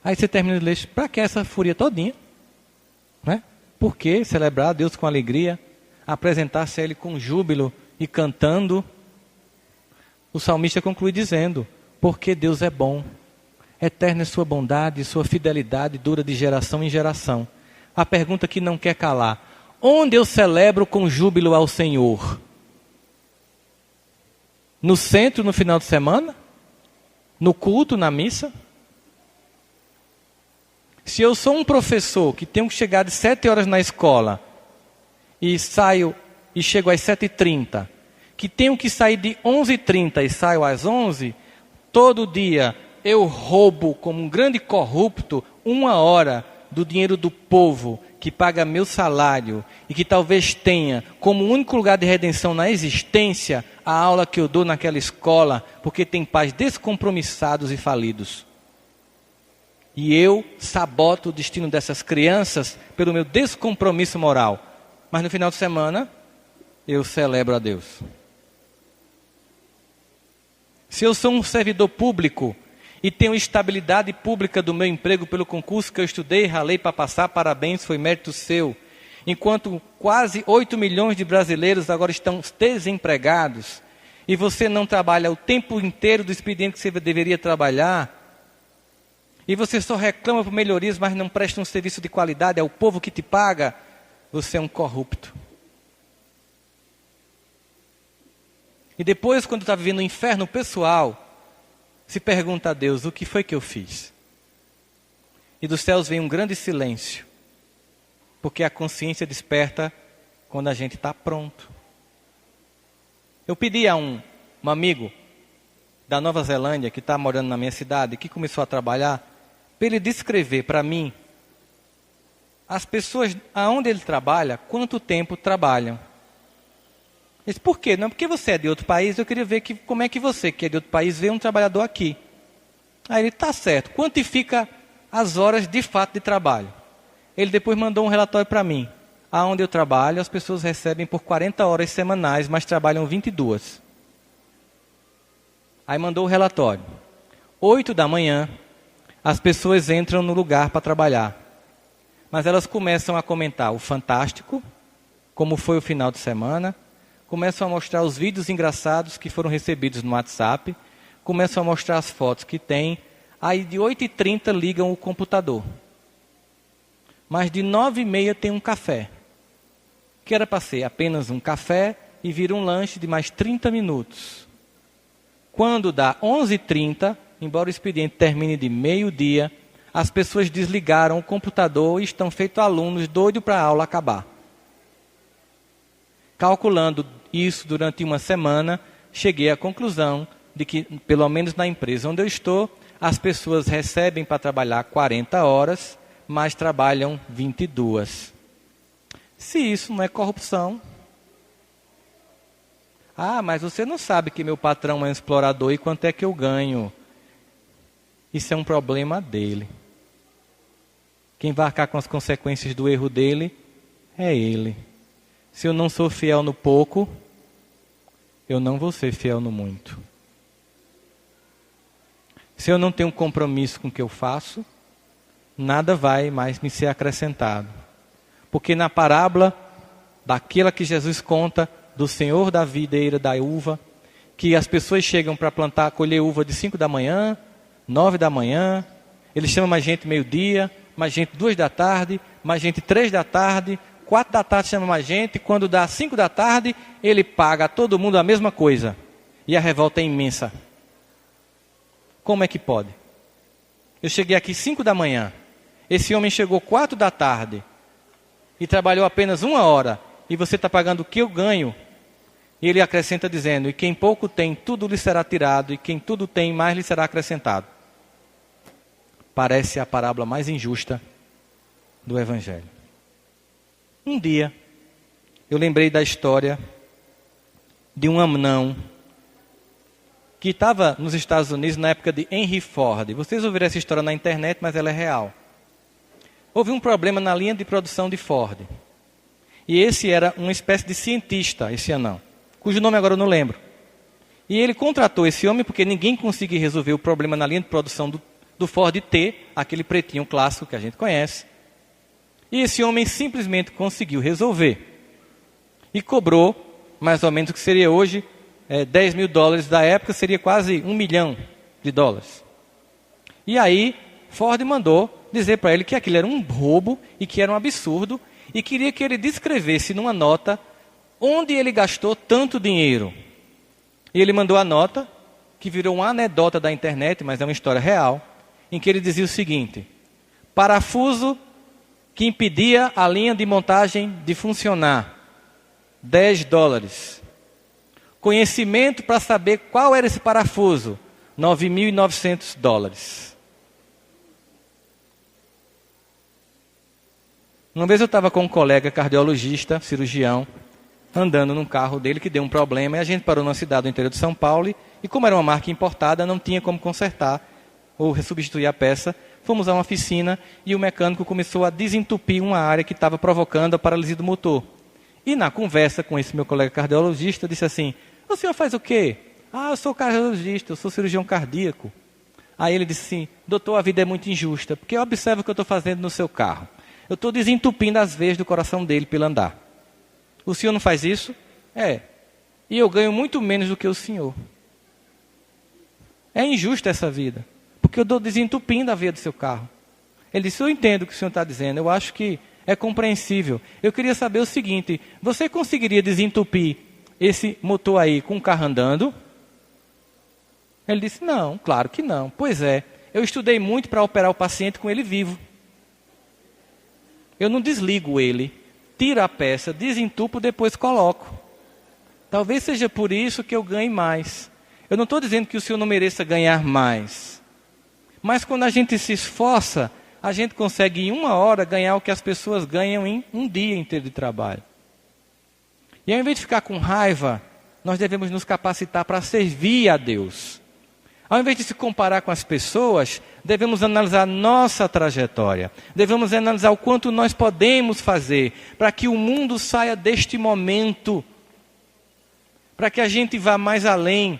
Aí você termina de ler, para que essa fúria todinha? Né? Por que celebrar a Deus com alegria, apresentar-se a Ele com júbilo e cantando? O salmista conclui dizendo, porque Deus é bom, eterna é sua bondade, sua fidelidade dura de geração em geração. A pergunta que não quer calar, onde eu celebro com júbilo ao Senhor? No centro, no final de semana? No culto, na missa? Se eu sou um professor que tenho que chegar de 7 horas na escola e saio e chego às 7h30, que tenho que sair de 11h30 e saio às 11h, todo dia eu roubo como um grande corrupto 1 hora do dinheiro do povo que paga meu salário e que talvez tenha como único lugar de redenção na existência a aula que eu dou naquela escola, porque tem pais descompromissados e falidos. E eu saboto o destino dessas crianças pelo meu descompromisso moral. Mas no final de semana, eu celebro a Deus. Se eu sou um servidor público e tenho estabilidade pública do meu emprego pelo concurso que eu estudei, ralei para passar, parabéns, foi mérito seu. Enquanto quase 8 milhões de brasileiros agora estão desempregados, e você não trabalha o tempo inteiro do expediente que você deveria trabalhar, e você só reclama por melhorias, mas não presta um serviço de qualidade ao povo que te paga, você é um corrupto. E depois, quando está vivendo um inferno pessoal, se pergunta a Deus, o que foi que eu fiz? E dos céus vem um grande silêncio, porque a consciência desperta quando a gente está pronto. Eu pedi a um amigo da Nova Zelândia, que está morando na minha cidade, que começou a trabalhar, para ele descrever para mim as pessoas aonde ele trabalha, quanto tempo trabalham. Ele disse, por quê? Não, porque você é de outro país, eu queria ver como é que você, que é de outro país, vê um trabalhador aqui. Aí ele, tá certo, quantifica as horas de fato de trabalho. Ele depois mandou um relatório para mim. Aonde eu trabalho, as pessoas recebem por 40 horas semanais, mas trabalham 22. Aí mandou o relatório. 8 da manhã, as pessoas entram no lugar para trabalhar. Mas elas começam a comentar o fantástico, como foi o final de semana, começam a mostrar os vídeos engraçados que foram recebidos no WhatsApp, começam a mostrar as fotos que tem, aí de 8h30 ligam o computador. Mas de 9h30 tem um café, que era para ser apenas um café e vira um lanche de mais 30 minutos. Quando dá 11h30, embora o expediente termine de meio-dia, as pessoas desligaram o computador e estão feitos alunos doidos para a aula acabar. Calculando isso durante uma semana, cheguei à conclusão de que, pelo menos na empresa onde eu estou, as pessoas recebem para trabalhar 40 horas, mas trabalham 22. Se isso não é corrupção... Ah, mas você não sabe que meu patrão é um explorador e quanto é que eu ganho. Isso é um problema dele. Quem vai arcar com as consequências do erro dele é ele. Se eu não sou fiel no pouco, eu não vou ser fiel no muito. Se eu não tenho compromisso com o que eu faço, nada vai mais me ser acrescentado. Porque na parábola daquela que Jesus conta, do Senhor da videira da uva, que as pessoas chegam para plantar, colher uva de 5 da manhã, 9 da manhã, ele chama mais gente meio-dia, mais gente 2 da tarde, mais gente 3 da tarde, 4 da tarde chama mais gente, quando dá 5 da tarde, ele paga a todo mundo a mesma coisa. E a revolta é imensa. Como é que pode? Eu cheguei aqui 5 da manhã, esse homem chegou 4 da tarde, e trabalhou apenas 1 hora, e você está pagando o que eu ganho. E ele acrescenta dizendo, e quem pouco tem, tudo lhe será tirado, e quem tudo tem, mais lhe será acrescentado. Parece a parábola mais injusta do Evangelho. Um dia, eu lembrei da história de um Amnão que estava nos Estados Unidos na época de Henry Ford. Vocês ouviram essa história na internet, mas ela é real. Houve um problema na linha de produção de Ford. E esse era uma espécie de cientista, esse anão, cujo nome agora eu não lembro. E ele contratou esse homem porque ninguém conseguia resolver o problema na linha de produção do Ford T, aquele pretinho clássico que a gente conhece. E esse homem simplesmente conseguiu resolver. E cobrou mais ou menos o que seria hoje $10 mil da época, seria quase $1 milhão. E aí Ford mandou dizer para ele que aquilo era um roubo e que era um absurdo, e queria que ele descrevesse numa nota onde ele gastou tanto dinheiro. E ele mandou a nota, que virou uma anedota da internet, mas é uma história real, em que ele dizia o seguinte: parafuso que impedia a linha de montagem de funcionar, $10. Conhecimento para saber qual era esse parafuso, $9.900. Uma vez eu estava com um colega cardiologista, cirurgião, andando num carro dele que deu um problema, e a gente parou numa cidade do interior de São Paulo, e como era uma marca importada, não tinha como consertar ou substituir a peça. Fomos a uma oficina e o mecânico começou a desentupir uma área que estava provocando a paralisia do motor. E na conversa com esse meu colega cardiologista, eu disse assim: o senhor faz o quê? Ah, eu sou cardiologista, eu sou cirurgião cardíaco. Aí ele disse assim: doutor, a vida é muito injusta, porque observa o que eu estou fazendo no seu carro. Eu estou desentupindo as veias do coração dele pelo andar. O senhor não faz isso? É. E eu ganho muito menos do que o senhor. É injusta essa vida, porque eu estou desentupindo a veia do seu carro. Ele disse: eu entendo o que o senhor está dizendo, eu acho que é compreensível. Eu queria saber o seguinte: você conseguiria desentupir esse motor aí com o carro andando? Ele disse: não, claro que não. Pois é, eu estudei muito para operar o paciente com ele vivo. Eu não desligo ele, tiro a peça, desentupo, depois coloco. Talvez seja por isso que eu ganhe mais. Eu não estou dizendo que o senhor não mereça ganhar mais. Mas quando a gente se esforça, a gente consegue em 1 hora ganhar o que as pessoas ganham em um dia inteiro de trabalho. E ao invés de ficar com raiva, nós devemos nos capacitar para servir a Deus. Ao invés de se comparar com as pessoas, devemos analisar nossa trajetória. Devemos analisar o quanto nós podemos fazer para que o mundo saia deste momento. Para que a gente vá mais além.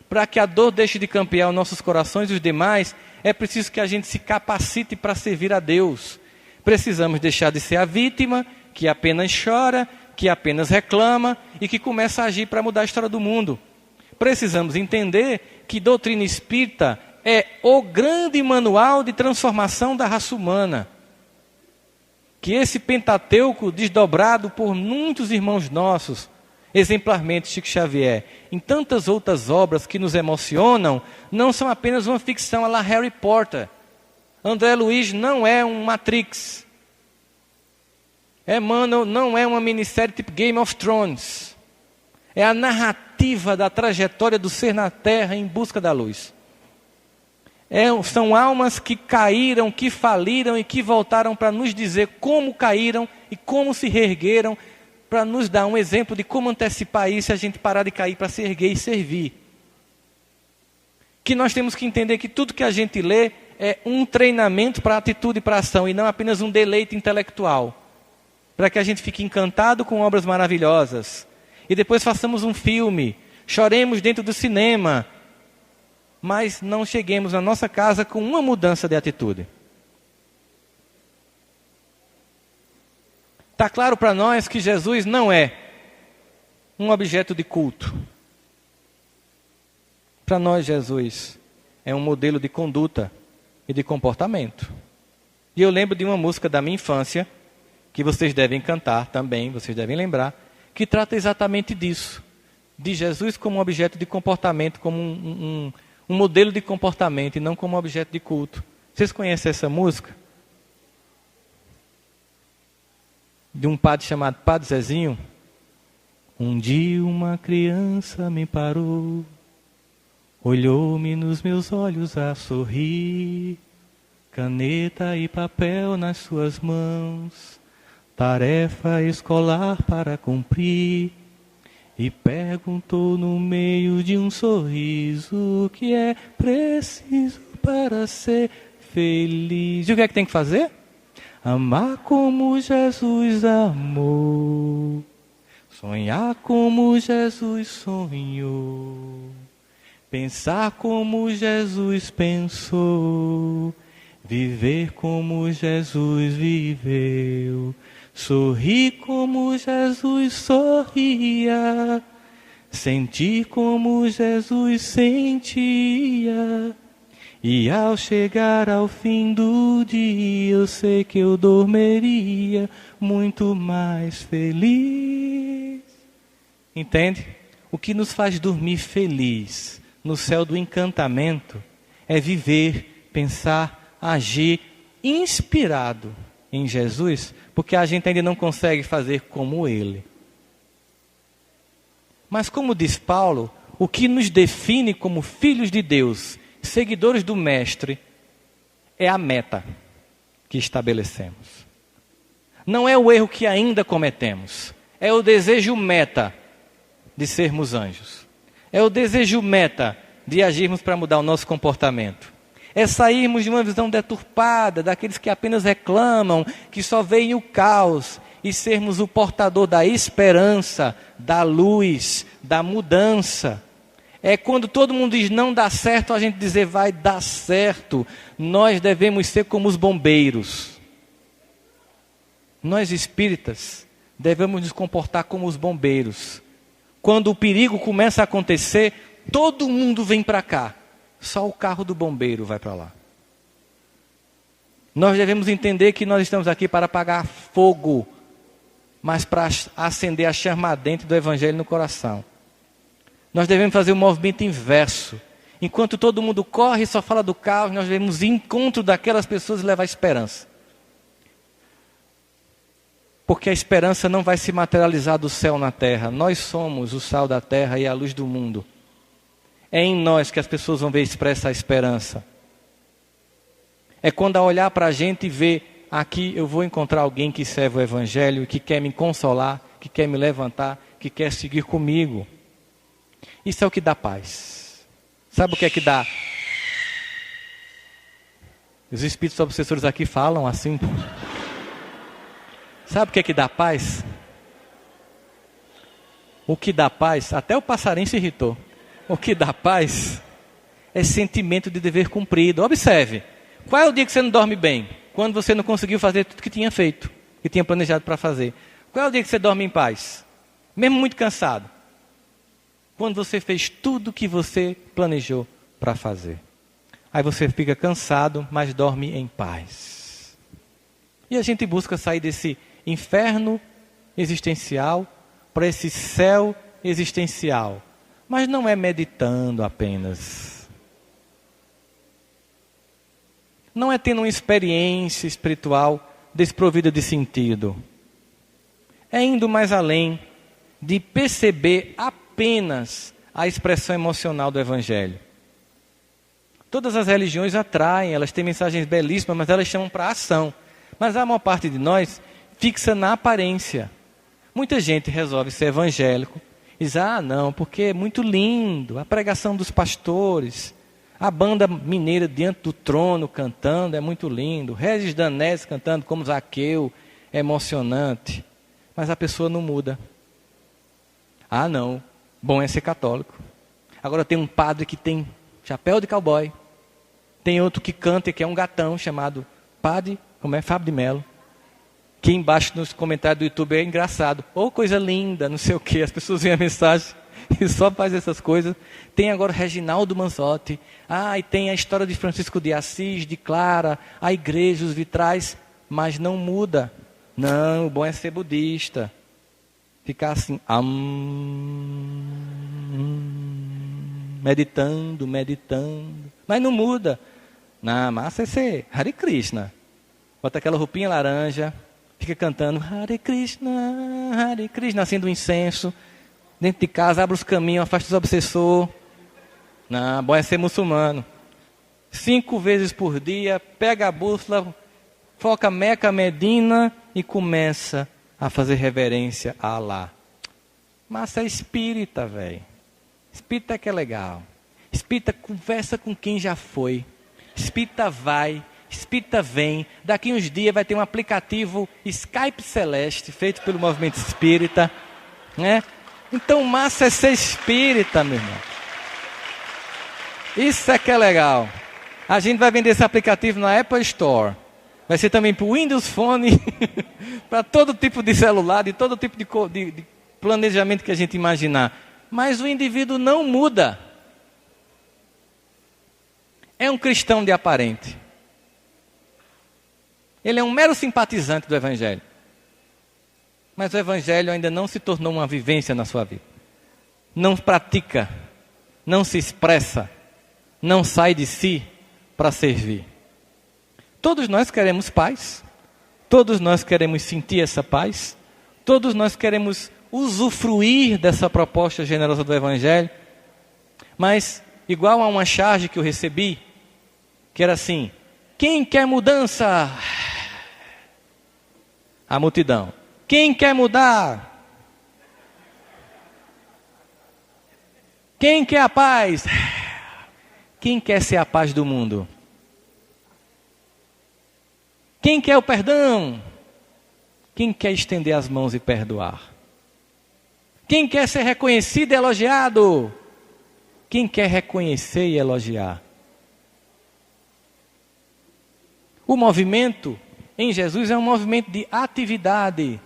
Para que a dor deixe de campear os nossos corações e os demais, é preciso que a gente se capacite para servir a Deus. Precisamos deixar de ser a vítima, que apenas chora, que apenas reclama e que começa a agir para mudar a história do mundo. Precisamos entender que doutrina espírita é o grande manual de transformação da raça humana. Que esse Pentateuco, desdobrado por muitos irmãos nossos, exemplarmente Chico Xavier, em tantas outras obras que nos emocionam, não são apenas uma ficção à la Harry Potter. André Luiz não é um Matrix. Emmanuel não é uma minissérie tipo Game of Thrones. É a narrativa da trajetória do ser na Terra em busca da luz. São almas que caíram, que faliram e que voltaram para nos dizer como caíram e como se reergueram, para nos dar um exemplo de como antecipar isso se a gente parar de cair para se erguer e servir. Que nós temos que entender que tudo que a gente lê é um treinamento para atitude e para ação e não apenas um deleite intelectual. Para que a gente fique encantado com obras maravilhosas e depois façamos um filme, choremos dentro do cinema, mas não cheguemos na nossa casa com uma mudança de atitude. Está claro para nós que Jesus não é um objeto de culto. Para nós, Jesus é um modelo de conduta e de comportamento. E eu lembro de uma música da minha infância, que vocês devem cantar também, vocês devem lembrar, que trata exatamente disso. De Jesus como um objeto de comportamento, como um modelo de comportamento e não como um objeto de culto. Vocês conhecem essa música? De um padre chamado Padre Zezinho. Um dia uma criança me parou, olhou-me nos meus olhos a sorrir, caneta e papel nas suas mãos, tarefa escolar para cumprir, e perguntou no meio de um sorriso o que é preciso para ser feliz. E o que é que tem que fazer? Amar como Jesus amou, sonhar como Jesus sonhou, pensar como Jesus pensou, viver como Jesus viveu, sorrir como Jesus sorria, sentir como Jesus sentia. E ao chegar ao fim do dia, eu sei que eu dormiria muito mais feliz. Entende? O que nos faz dormir feliz no céu do encantamento é viver, pensar, agir inspirado em Jesus, porque a gente ainda não consegue fazer como Ele. Mas como diz Paulo, o que nos define como filhos de Deus, seguidores do Mestre, é a meta que estabelecemos. Não é o erro que ainda cometemos. É o desejo meta de sermos anjos. É o desejo meta de agirmos para mudar o nosso comportamento. É sairmos de uma visão deturpada, daqueles que apenas reclamam, que só veem o caos, e sermos o portador da esperança, da luz, da mudança. É quando todo mundo diz não dá certo, a gente dizer vai dar certo. Nós devemos ser como os bombeiros. Nós espíritas devemos nos comportar como os bombeiros. Quando o perigo começa a acontecer, todo mundo vem para cá. Só o carro do bombeiro vai para lá. Nós devemos entender que nós estamos aqui para apagar fogo, mas para acender a chama ardente do Evangelho no coração. Nós devemos fazer o movimento inverso. Enquanto todo mundo corre e só fala do caos, nós devemos ir em encontro daquelas pessoas e levar esperança. Porque a esperança não vai se materializar do céu na terra. Nós somos o sal da terra e a luz do mundo. É em nós que as pessoas vão ver expressa a esperança. É quando a olhar para a gente e ver, aqui eu vou encontrar alguém que serve o Evangelho, que quer me consolar, que quer me levantar, que quer seguir comigo. Isso é o que dá paz. Sabe o que é que dá? Os espíritos obsessores aqui falam assim. Sabe o que é que dá paz? O que dá paz, até o passarinho se irritou. O que dá paz é sentimento de dever cumprido. Observe, qual é o dia que você não dorme bem? Quando você não conseguiu fazer tudo que tinha feito, que tinha planejado para fazer. Qual é o dia que você dorme em paz? Mesmo muito cansado. Quando você fez tudo que você planejou para fazer. Aí você fica cansado, mas dorme em paz. E a gente busca sair desse inferno existencial para esse céu existencial. Mas não é meditando apenas. Não é tendo uma experiência espiritual desprovida de sentido. É indo mais além de perceber apenas a expressão emocional do Evangelho. Todas as religiões atraem, elas têm mensagens belíssimas, mas elas chamam para a ação. Mas a maior parte de nós fixa na aparência. Muita gente resolve ser evangélico. Diz, não, porque é muito lindo, a pregação dos pastores, a banda mineira diante do trono cantando, é muito lindo, Regis Danés cantando como Zaqueu, é emocionante, mas a pessoa não muda. Não, bom é ser católico. Agora tem um padre que tem chapéu de cowboy, tem outro que canta, que é um gatão, chamado Padre, Fábio de Melo, que embaixo nos comentários do YouTube é engraçado. Coisa linda, não sei o quê. As pessoas veem a mensagem e só faz essas coisas. Tem agora Reginaldo Manzotti. E tem a história de Francisco de Assis, de Clara, a igreja, os vitrais. Mas não muda. Não, o bom é ser budista. Ficar assim, meditando. Mas não muda. Massa é ser Hare Krishna. Bota aquela roupinha laranja. Fica cantando Hare Krishna, acende um incenso, dentro de casa, abre os caminhos, afasta os obsessores. Bom é ser muçulmano. 5 vezes por dia, pega a bússola, foca Meca, Medina e começa a fazer reverência a Allah. Mas é espírita, velho. Espírita que é legal. Espírita conversa com quem já foi. Espírita vai. Espírita vem, daqui uns dias vai ter um aplicativo Skype Celeste, feito pelo Movimento Espírita, né? Então massa é ser espírita, meu irmão. Isso é que é legal. A gente vai vender esse aplicativo na Apple Store. Vai ser também para o Windows Phone, para todo tipo de celular, de todo tipo de planejamento que a gente imaginar. Mas o indivíduo não muda. É um cristão de aparente. Ele é um mero simpatizante do Evangelho. Mas o Evangelho ainda não se tornou uma vivência na sua vida. Não pratica, não se expressa, não sai de si para servir. Todos nós queremos paz. Todos nós queremos sentir essa paz. Todos nós queremos usufruir dessa proposta generosa do Evangelho. Mas, igual a uma charge que eu recebi, que era assim: quem quer mudança? A multidão. Quem quer mudar? Quem quer a paz? Quem quer ser a paz do mundo? Quem quer o perdão? Quem quer estender as mãos e perdoar? Quem quer ser reconhecido e elogiado? Quem quer reconhecer e elogiar? O movimento em Jesus é um movimento de atividade.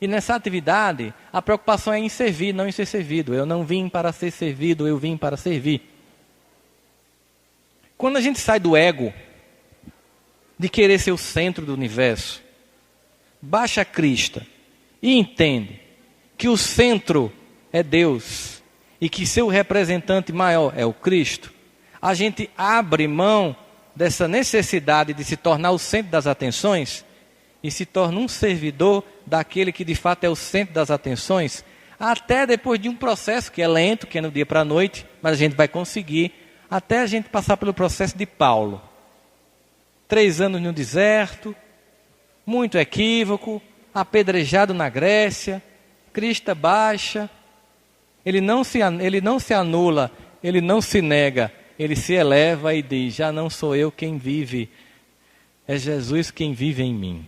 E nessa atividade, a preocupação é em servir, não em ser servido. Eu não vim para ser servido, eu vim para servir. Quando a gente sai do ego, de querer ser o centro do universo, baixa a crista e entende que o centro é Deus e que seu representante maior é o Cristo, a gente abre mão dessa necessidade de se tornar o centro das atenções e se torna um servidor daquele que de fato é o centro das atenções, até depois de um processo que é lento, que é no dia para a noite, mas a gente vai conseguir, até a gente passar pelo processo de Paulo. 3 anos no deserto, muito equívoco, apedrejado na Grécia, crista baixa, ele não se anula, ele não se nega, ele se eleva e diz, já não sou eu quem vive, é Jesus quem vive em mim.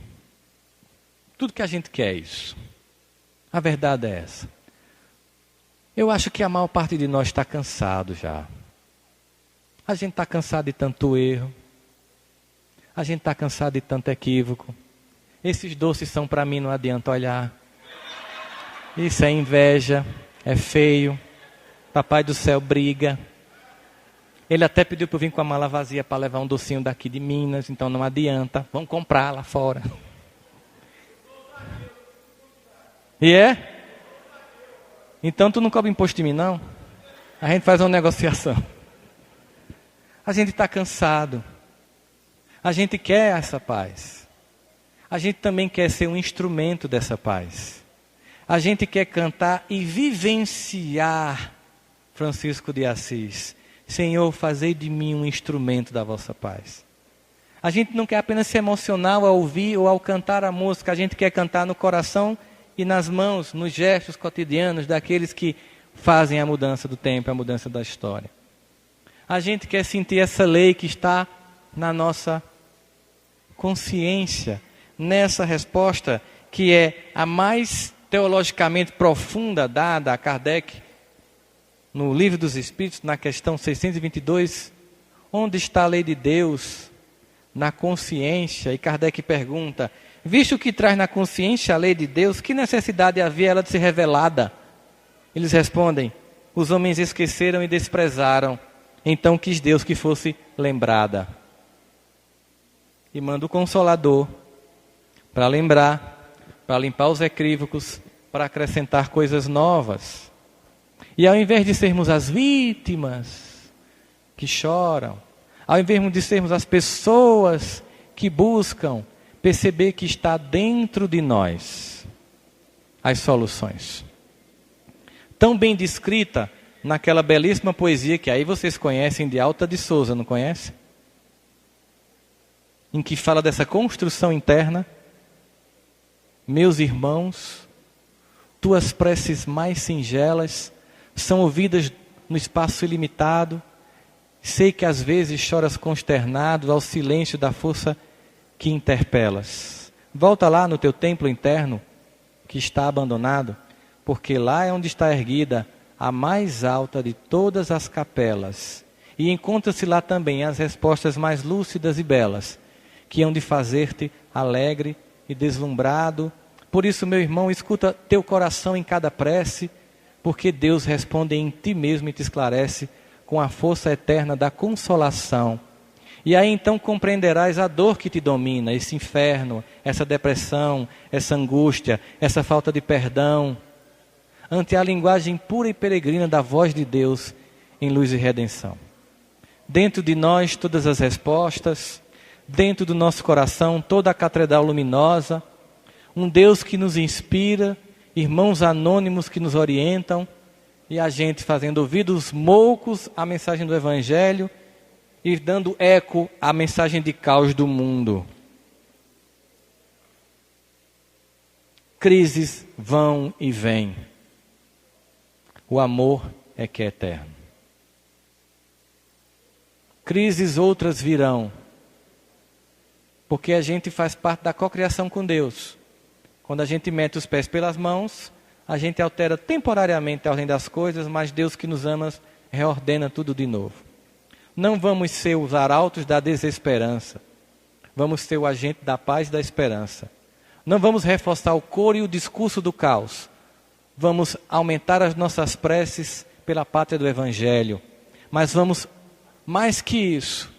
Tudo que a gente quer é isso. A verdade é essa. Eu acho que a maior parte de nós está cansado já. A gente está cansado de tanto erro. A gente está cansado de tanto equívoco. Esses doces são para mim, não adianta olhar. Isso é inveja, é feio. Papai do céu briga. Ele até pediu para eu vir com a mala vazia para levar um docinho daqui de Minas, então não adianta. Vamos comprar lá fora. E é? Então tu não cobra imposto de mim, não? A gente faz uma negociação. A gente está cansado. A gente quer essa paz. A gente também quer ser um instrumento dessa paz. A gente quer cantar e vivenciar Francisco de Assis. Senhor, fazei de mim um instrumento da vossa paz. A gente não quer apenas se emocionar ao ouvir ou ao cantar a música. A gente quer cantar no coração e nas mãos, nos gestos cotidianos daqueles que fazem a mudança do tempo, a mudança da história. A gente quer sentir essa lei que está na nossa consciência, nessa resposta que é a mais teologicamente profunda dada a Kardec no Livro dos Espíritos, na questão 622, onde está a lei de Deus na consciência? E Kardec pergunta, visto que traz na consciência a lei de Deus, que necessidade havia ela de ser revelada? Eles respondem, os homens esqueceram e desprezaram, então quis Deus que fosse lembrada. E manda o Consolador para lembrar, para limpar os equívocos, para acrescentar coisas novas. E ao invés de sermos as vítimas que choram, ao invés de sermos as pessoas que buscam perceber que está dentro de nós as soluções. Tão bem descrita naquela belíssima poesia que aí vocês conhecem de Alta de Souza, não conhecem? Em que fala dessa construção interna. Meus irmãos, tuas preces mais singelas são ouvidas no espaço ilimitado. Sei que às vezes choras consternado ao silêncio da força que interpelas. Volta lá no teu templo interno que está abandonado, porque lá é onde está erguida a mais alta de todas as capelas. E encontra-se lá também as respostas mais lúcidas e belas, que hão de fazer-te alegre e deslumbrado. Por isso, meu irmão, escuta teu coração em cada prece, porque Deus responde em ti mesmo e te esclarece com a força eterna da consolação. E aí então compreenderás a dor que te domina, esse inferno, essa depressão, essa angústia, essa falta de perdão, ante a linguagem pura e peregrina da voz de Deus em luz e redenção. Dentro de nós todas as respostas, dentro do nosso coração toda a catedral luminosa, um Deus que nos inspira, irmãos anônimos que nos orientam, e a gente fazendo ouvidos moucos à mensagem do Evangelho e dando eco à mensagem de caos do mundo. Crises vão e vêm. O amor é que é eterno. Crises outras virão, porque a gente faz parte da cocriação com Deus. Quando a gente mete os pés pelas mãos, a gente altera temporariamente a ordem das coisas, mas Deus que nos ama reordena tudo de novo. Não vamos ser os arautos da desesperança. Vamos ser o agente da paz e da esperança. Não vamos reforçar o coro e o discurso do caos. Vamos aumentar as nossas preces pela pátria do Evangelho. Mas vamos, mais que isso,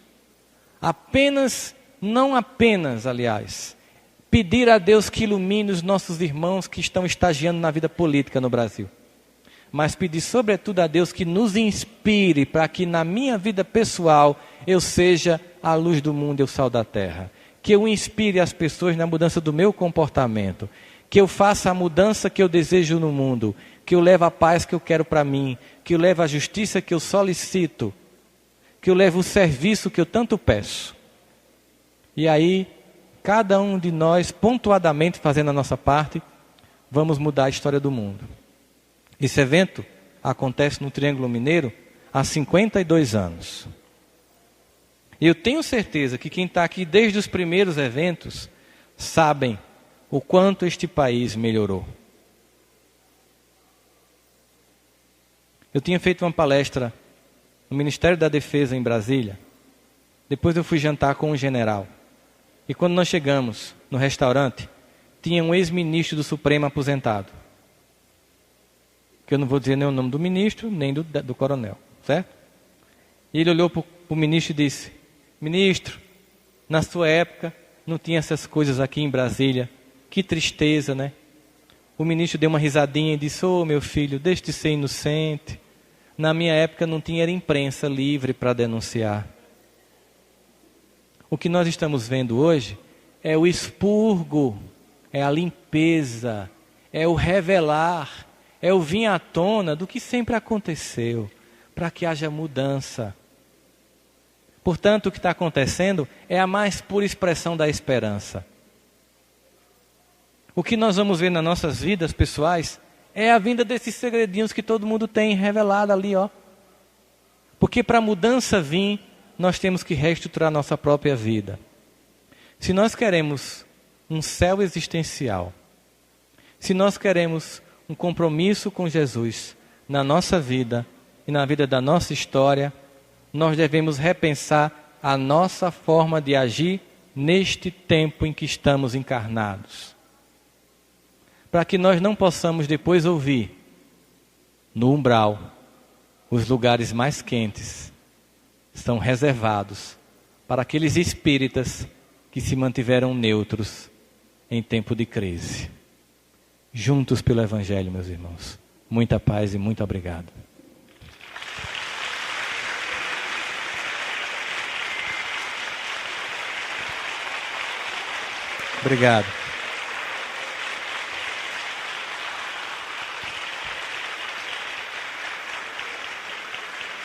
não apenas, aliás, pedir a Deus que ilumine os nossos irmãos que estão estagiando na vida política no Brasil. Mas pedir sobretudo a Deus que nos inspire para que na minha vida pessoal eu seja a luz do mundo e o sal da terra. Que eu inspire as pessoas na mudança do meu comportamento. Que eu faça a mudança que eu desejo no mundo. Que eu leve a paz que eu quero para mim. Que eu leve a justiça que eu solicito. Que eu leve o serviço que eu tanto peço. E aí, cada um de nós, pontuadamente fazendo a nossa parte, vamos mudar a história do mundo. Esse evento acontece no Triângulo Mineiro há 52 anos. E eu tenho certeza que quem está aqui desde os primeiros eventos sabem o quanto este país melhorou. Eu tinha feito uma palestra no Ministério da Defesa em Brasília. Depois eu fui jantar com um general. E quando nós chegamos no restaurante, tinha um ex-ministro do Supremo aposentado. Que eu não vou dizer nem o nome do ministro, nem do coronel, certo? E ele olhou para o ministro e disse: ministro, na sua época não tinha essas coisas aqui em Brasília. Que tristeza, né? O ministro deu uma risadinha e disse: ô meu filho, deixe de ser inocente. Na minha época não tinha imprensa livre para denunciar. O que nós estamos vendo hoje é o expurgo, é a limpeza, é o revelar, é o vir à tona do que sempre aconteceu, para que haja mudança. Portanto, o que está acontecendo é a mais pura expressão da esperança. O que nós vamos ver nas nossas vidas pessoais é a vinda desses segredinhos que todo mundo tem revelado ali, ó. Porque para a mudança vir, nós temos que reestruturar nossa própria vida. Se nós queremos um céu existencial, se nós queremos um compromisso com Jesus na nossa vida e na vida da nossa história, nós devemos repensar a nossa forma de agir neste tempo em que estamos encarnados. Para que nós não possamos depois ouvir, no umbral, os lugares mais quentes estão reservados para aqueles espíritas que se mantiveram neutros em tempo de crise. Juntos pelo Evangelho, meus irmãos. Muita paz e muito obrigado. Obrigado.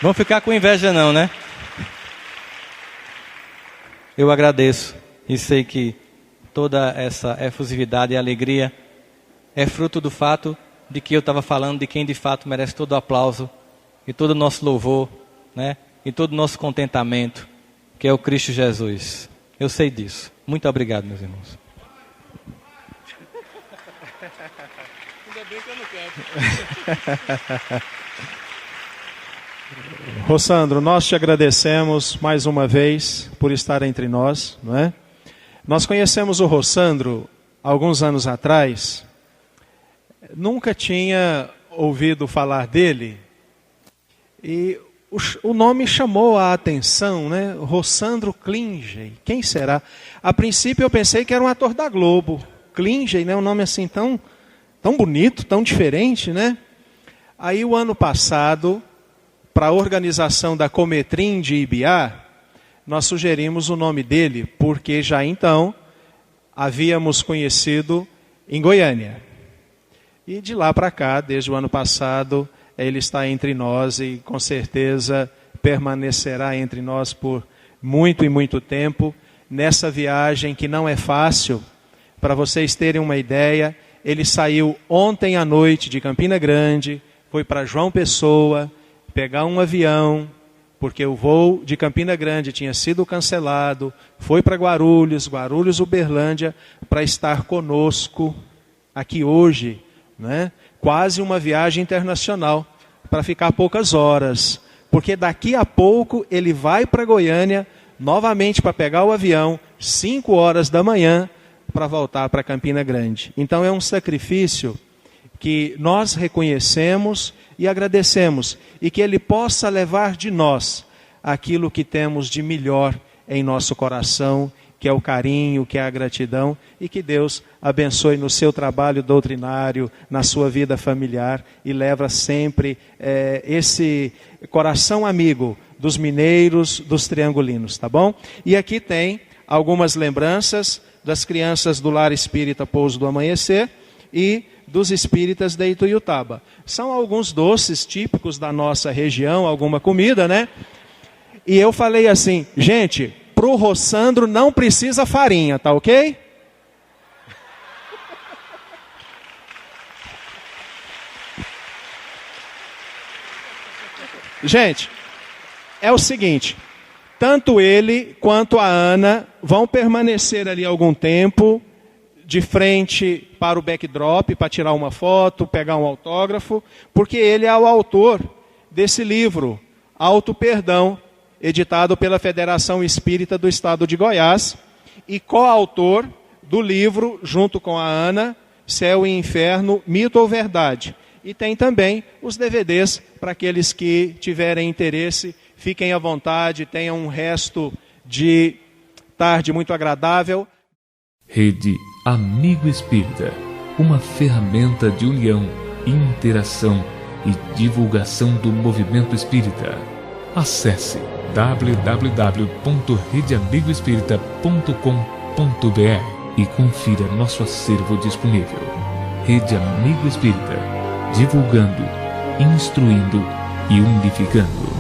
Vão ficar com inveja não, né? Eu agradeço e sei que toda essa efusividade e alegria é fruto do fato de que eu estava falando de quem de fato merece todo o aplauso e todo o nosso louvor, né? E todo o nosso contentamento, que é o Cristo Jesus. Eu sei disso. Muito obrigado, meus irmãos. Ainda bem que eu não canto. Rossandro, nós te agradecemos mais uma vez por estar entre nós, não é? Nós conhecemos o Rossandro alguns anos atrás, nunca tinha ouvido falar dele e o nome chamou a atenção, né? Rossandro Klinge, quem será? A princípio eu pensei que era um ator da Globo, Klinge, né? Um nome assim tão bonito, tão diferente, né? Aí o ano passado, para a organização da Cometrim de Ibiá, nós sugerimos o nome dele, porque já então havíamos conhecido em Goiânia. E de lá para cá, desde o ano passado, ele está entre nós e com certeza permanecerá entre nós por muito e muito tempo, nessa viagem que não é fácil. Para vocês terem uma ideia, ele saiu ontem à noite de Campina Grande, foi para João Pessoa, pegar um avião, porque o voo de Campina Grande tinha sido cancelado, foi para Guarulhos, Uberlândia, para estar conosco aqui hoje, né? Quase uma viagem internacional, para ficar poucas horas, porque daqui a pouco ele vai para Goiânia, novamente para pegar o avião, 5 horas da manhã, para voltar para Campina Grande. Então é um sacrifício que nós reconhecemos e agradecemos, e que ele possa levar de nós aquilo que temos de melhor em nosso coração, que é o carinho, que é a gratidão, e que Deus abençoe no seu trabalho doutrinário, na sua vida familiar, e leva sempre esse coração amigo dos mineiros, dos triangulinos, tá bom? E aqui tem algumas lembranças das crianças do Lar Espírita Pouso do Amanhecer e dos espíritas de Ituiutaba. São alguns doces típicos da nossa região, alguma comida, né? E eu falei assim, gente, pro Rossandro não precisa farinha, tá ok? Gente, é o seguinte, tanto ele quanto a Ana vão permanecer ali algum tempo, de frente para o backdrop, para tirar uma foto, pegar um autógrafo, porque ele é o autor desse livro, Auto Perdão, editado pela Federação Espírita do Estado de Goiás, e coautor do livro, junto com a Ana, Céu e Inferno, Mito ou Verdade. E tem também os DVDs para aqueles que tiverem interesse, fiquem à vontade, tenham um resto de tarde muito agradável. Rede Amigo Espírita, uma ferramenta de união, interação e divulgação do movimento espírita. Acesse www.redeamigoespírita.com.br e confira nosso acervo disponível. Rede Amigo Espírita, divulgando, instruindo e unificando.